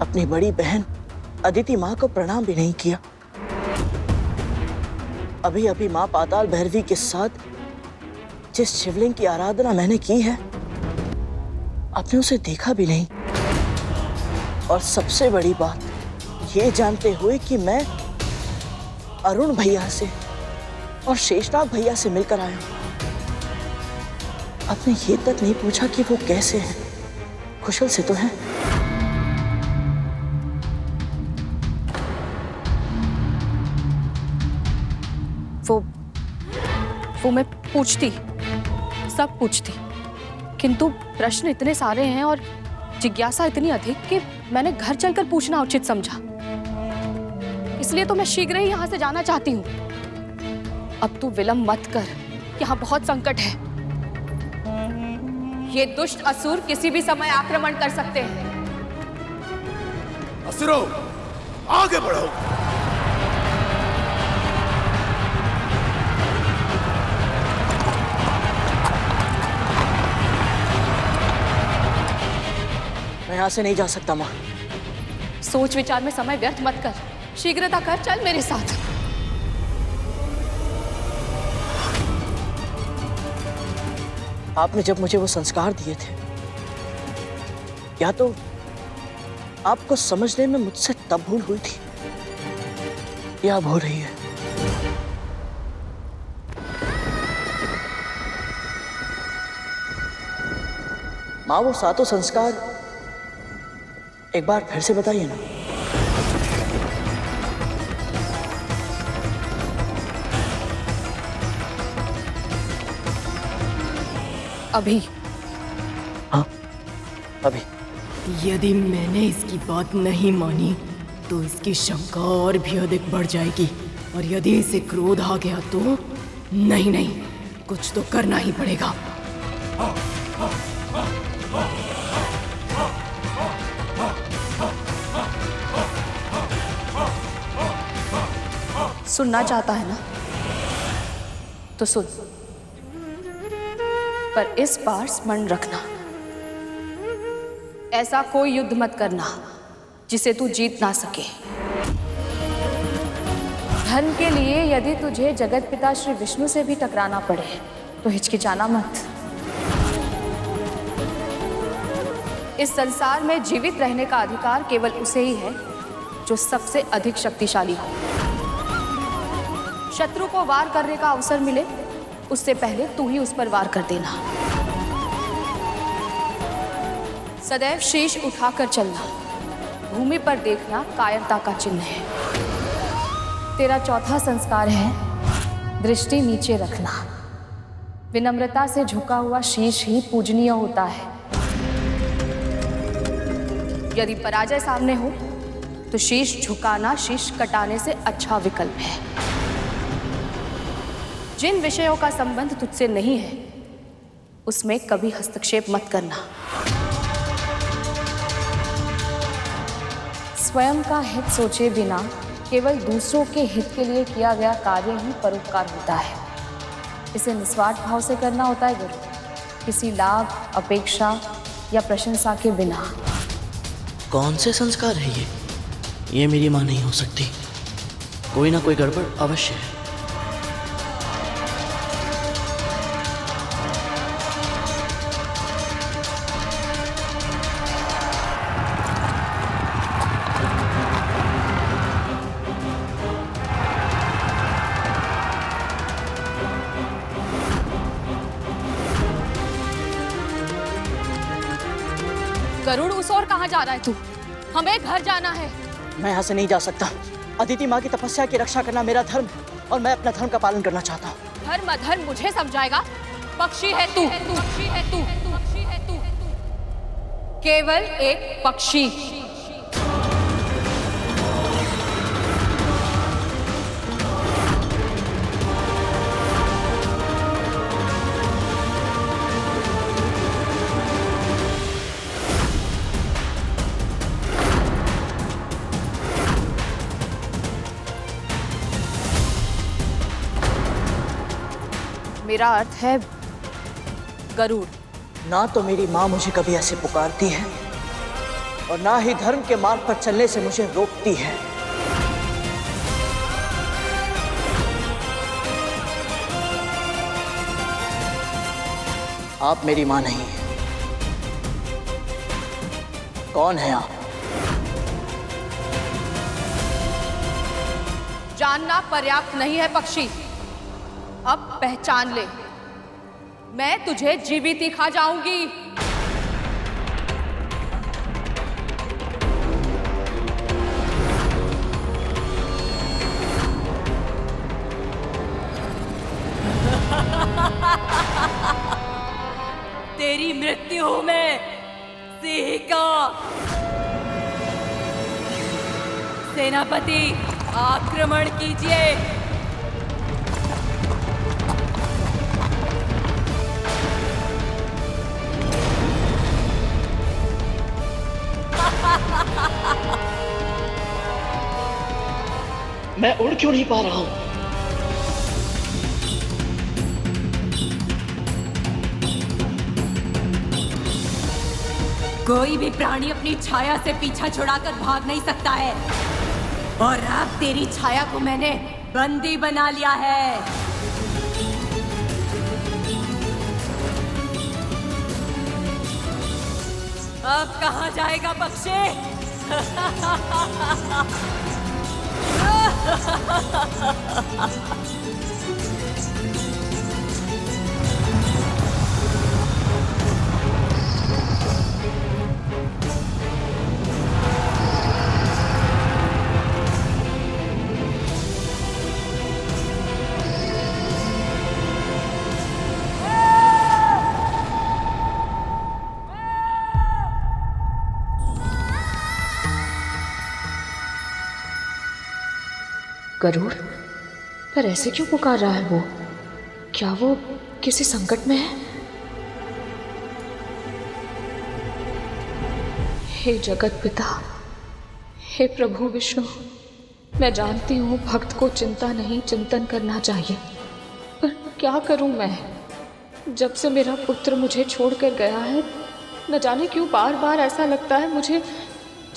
अपनी बड़ी बहन अदिति माँ को प्रणाम भी नहीं किया। अभी अभी माँ पाताल भैरवी के साथ जिस शिवलिंग की आराधना मैंने की है, आपने उसे देखा भी नहीं। और सबसे बड़ी बात ये जानते हुए कि मैं अरुण भैया से और शेषनाग भैया से मिलकर आया हूं, आपने ये तक नहीं पूछा कि वो कैसे हैं, कुशल से तो हैं? वो मैं पूछती, सब पूछती, किंतु प्रश्न इतने सारे हैं और जिज्ञासा इतनी अधिक कि मैंने घर चलकर पूछना उचित समझा। इसलिए तो मैं शीघ्र ही यहाँ से जाना चाहती हूँ। अब तू विलंब मत कर, यहाँ बहुत संकट है। ये दुष्ट असुर किसी भी समय आक्रमण कर सकते हैं। असुरों, आगे बढ़ो। मैं यहाँ से नहीं जा सकता माँ। सोच विचार में समय व्यर्थ मत कर, शीघ्रता कर, चल मेरे साथ। आपने जब मुझे वो संस्कार दिए थे, या तो आपको समझने में मुझसे तब भूल हुई थी या अब हो रही है। माँ, वो सातों संस्कार एक बार फिर से बताइए ना। अभी? हाँ, अभी। यदि मैंने इसकी बात नहीं मानी तो इसकी शंका और भी अधिक बढ़ जाएगी, और यदि इसे क्रोध आ गया तो नहीं, कुछ तो करना ही पड़ेगा। सुनना चाहता है ना, तो सुन, पर इस बार स्मरण रखना, ऐसा कोई युद्ध मत करना जिसे तू जीत ना सके। धन के लिए यदि तुझे जगत पिता श्री विष्णु से भी टकराना पड़े तो हिचकिचाना मत। इस संसार में जीवित रहने का अधिकार केवल उसे ही है जो सबसे अधिक शक्तिशाली हो। शत्रु को वार करने का अवसर मिले उससे पहले तू ही उस पर वार कर देना। सदैव शीश उठाकर चलना, भूमि पर देखना कायरता का चिन्ह है। तेरा चौथा संस्कार है दृष्टि नीचे रखना। विनम्रता से झुका हुआ शीश ही पूजनीय होता है। यदि पराजय सामने हो तो शीश झुकाना शीश कटाने से अच्छा विकल्प है। जिन विषयों का संबंध तुझसे नहीं है उसमें कभी हस्तक्षेप मत करना। स्वयं का हित सोचे बिना केवल दूसरों के हित के लिए किया गया कार्य ही परोपकार होता है। इसे निस्वार्थ भाव से करना होता है गुरु, किसी लाभ, अपेक्षा या प्रशंसा के बिना। कौन से संस्कार है ये मेरी माँ नहीं हो सकती। कोई ना कोई गड़बड़ अवश्य है। गरुड़, उस और कहाँ जा रहा है तू? हमें घर जाना है। मैं यहाँ से नहीं जा सकता। अदिति माँ की तपस्या की रक्षा करना मेरा धर्म है और मैं अपना धर्म का पालन करना चाहता हूँ। धर्म अधर्म मुझे समझाएगा? पक्षी है तू, पक्षी है तू, पक्षी है तू, केवल एक पक्षी। मेरा अर्थ है गरुड़। ना तो मेरी माँ मुझे कभी ऐसे पुकारती है और ना ही धर्म के मार्ग पर चलने से मुझे रोकती है। आप मेरी माँ नहीं हैं। कौन है आप? जानना पर्याप्त नहीं है पक्षी, अब पहचान ले। मैं तुझे जीवित ही खा जाऊंगी। तेरी मृत्यु हूं मैं, सिंह का। सेनापति, आक्रमण कीजिए। मैं उड़ क्यों नहीं पा रहा हूं? कोई भी प्राणी अपनी छाया से पीछा छुड़ाकर भाग नहीं सकता है, और अब तेरी छाया को मैंने बंदी बना लिया है। अब कहां जाएगा पक्षी? गरुड़, पर ऐसे क्यों पुकार रहा है वो? क्या वो किसी संकट में है? हे जगत पिता, हे प्रभु विष्णु, मैं जानती हूँ भक्त को चिंता नहीं चिंतन करना चाहिए, पर क्या करूँ मैं? जब से मेरा पुत्र मुझे छोड़कर गया है, न जाने क्यों बार बार ऐसा लगता है मुझे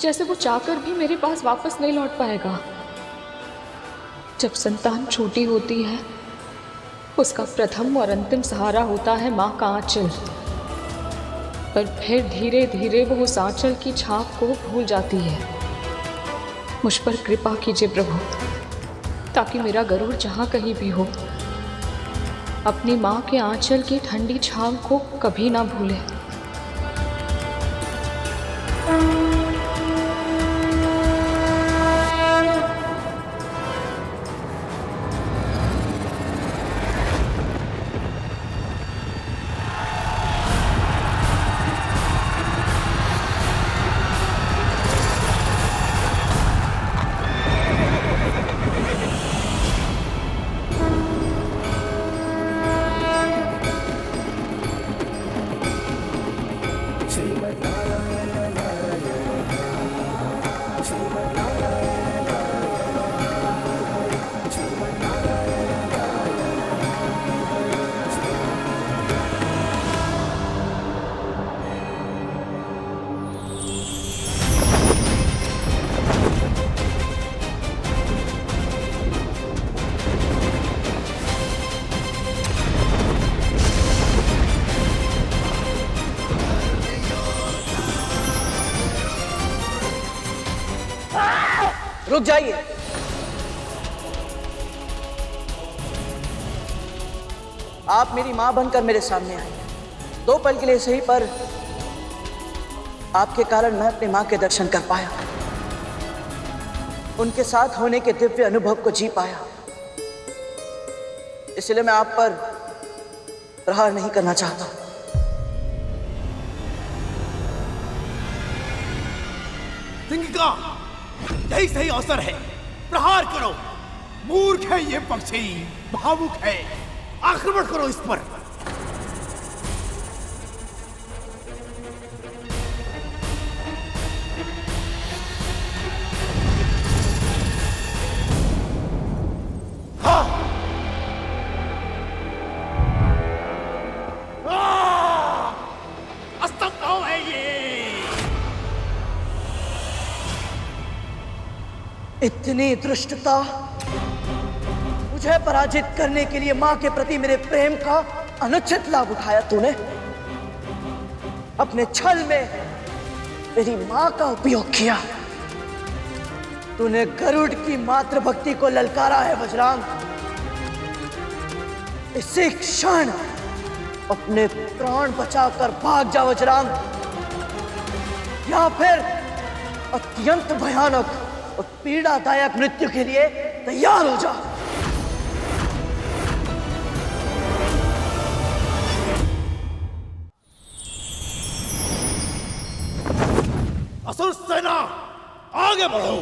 जैसे वो चाहकर भी मेरे पास वापस नहीं लौट पाएगा। जब संतान छोटी होती है, उसका प्रथम और अंतिम सहारा होता है माँ का आंचल, पर फिर धीरे धीरे वो उस आंचल की छाप को भूल जाती है। मुझ पर कृपा कीजिए प्रभु, ताकि मेरा गरुड़ जहाँ कहीं भी हो अपनी माँ के आंचल की ठंडी छाव को कभी ना भूले। रुक जाइए। आप मेरी मां बनकर मेरे सामने आए, 2 पल के लिए सही, पर आपके कारण मैं अपनी मां के दर्शन कर पाया, उनके साथ होने के दिव्य अनुभव को जी पाया। इसलिए मैं आप पर प्रहार नहीं करना चाहता। सिंह का यही सही अवसर है, प्रहार करो। मूर्ख है ये पक्षी, भावुक है, आक्रमण करो इस पर। असंभव है ये। इतनी धृष्टता! मुझे पराजित करने के लिए मां के प्रति मेरे प्रेम का अनुचित लाभ उठाया तूने। अपने छल में मेरी मां का उपयोग किया। तूने गरुड़ की मातृभक्ति को ललकारा है वज्रांग। इसी क्षण अपने प्राण बचाकर भाग जा वज्रांग, या फिर अत्यंत भयानक और पीड़ादायक मृत्यु के लिए तैयार हो जा। असुर सेना आगे बढ़ो।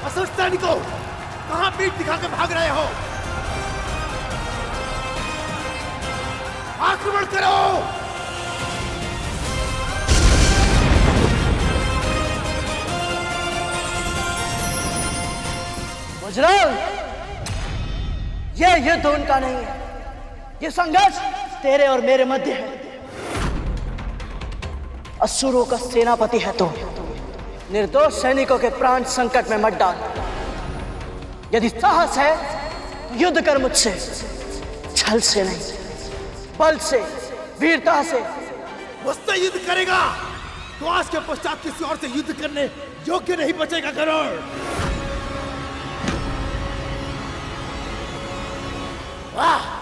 असुर सैनिकों, कहां पीठ दिखाकर भाग रहे हो? आक्रमण करो! वज्रांग, यह युद्ध उनका नहीं है, यह संघर्ष तेरे और मेरे मध्य है। असुरों का सेनापति है तो निर्दोष सैनिकों के प्राण संकट में मत डाल। यदि साहस है तो युद्ध कर मुझसे, छल से नहीं, बल से, वीरता से। मुझसे युद्ध करेगा तो आज के पश्चात किसी और से युद्ध करने योग्य नहीं बचेगा गरुड़। वाह!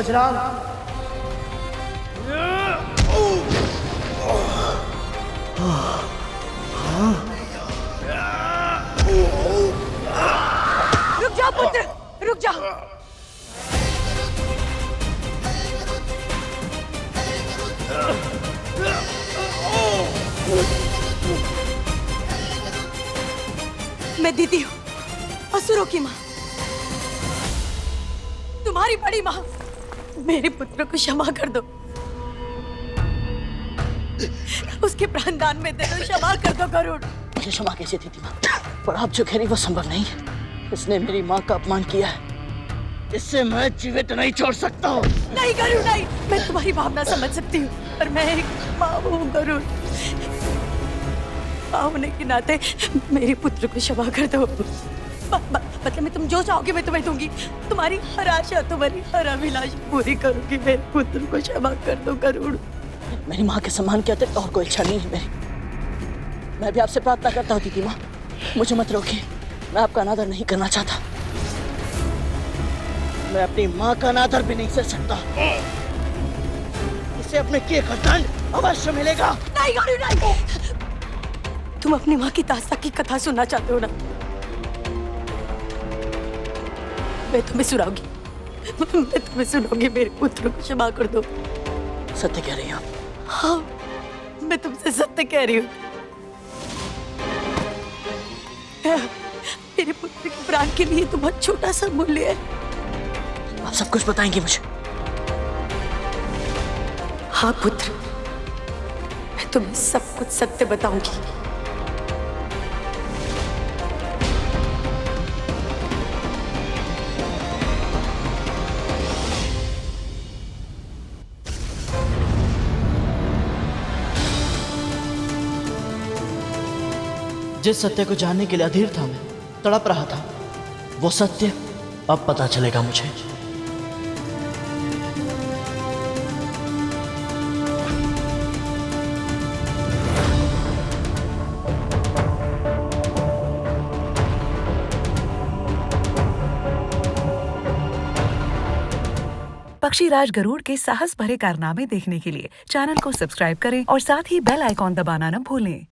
वज्रांग। रुक जाओ पुत्र, रुक जाओ। मैं दीदी हूँ, असुरों की माँ, तुम्हारी बड़ी माँ। मेरे पुत्र को क्षमा कर दो, उसके प्राण दान में दे दो, क्षमा कर दो गरुड़। मुझे क्षमा कैसे दीदी माँ, पर आप जो कह रही वो संभव नहीं है। इसने मेरी माँ का अपमान किया है, इससे मैं जीवित नहीं छोड़ सकता हूँ। नहीं गरुड़ नहीं, मैं तुम्हारी भावना समझ सकती हूँ, पर मैं एक माँ हूँ गरुड़। माँ होने के नाते मेरे पुत्र को क्षमा कर दो। मतलब मैं तुम जो चाहोगे मैं तुम्हें दूंगी। तुम्हारी हर आशा, तुम्हारी हर अभिलाषा पूरी करूंगी। मेरे पुत्र को क्षमा कर दो गरुड़। मेरी माँ के सम्मान के अतिरिक्त और कोई इच्छा नहीं है मेरी। मैं भी आपसे प्रार्थना करता हूँ दीदी माँ, मुझे मत रोकिए। मैं आपका अनादर नहीं करना चाहता। मैं अपनी माँ का अनादर भी नहीं सह सकता। इसे अपने किए का दंड अवश्य मिलेगा। नहीं गरुड़ नहीं, तुम अपनी माँ की दास्तां की कथा सुनना चाहते हो ना? मैं तुम्हें सुनाऊंगी, मैं तुम्हें सुनाऊंगी। मेरे पुत्र को क्षमा कर दो। सत्य कह रही हैं आप? हाँ, मैं तुमसे सत्य कह रही हूँ। मेरे पुत्र के प्राण के लिए तो बहुत छोटा सा मूल्य है। आप सब कुछ बताएंगे मुझे? हाँ पुत्र, मैं तुम्हें सब कुछ सत्य बताऊंगी। जिस सत्य को जानने के लिए अधीर था, मैं तड़प रहा था, वो सत्य अब पता चलेगा मुझे। पक्षीराज गरुड़ के साहस भरे कारनामे देखने के लिए चैनल को सब्सक्राइब करें और साथ ही बेल आइकॉन दबाना न भूलें।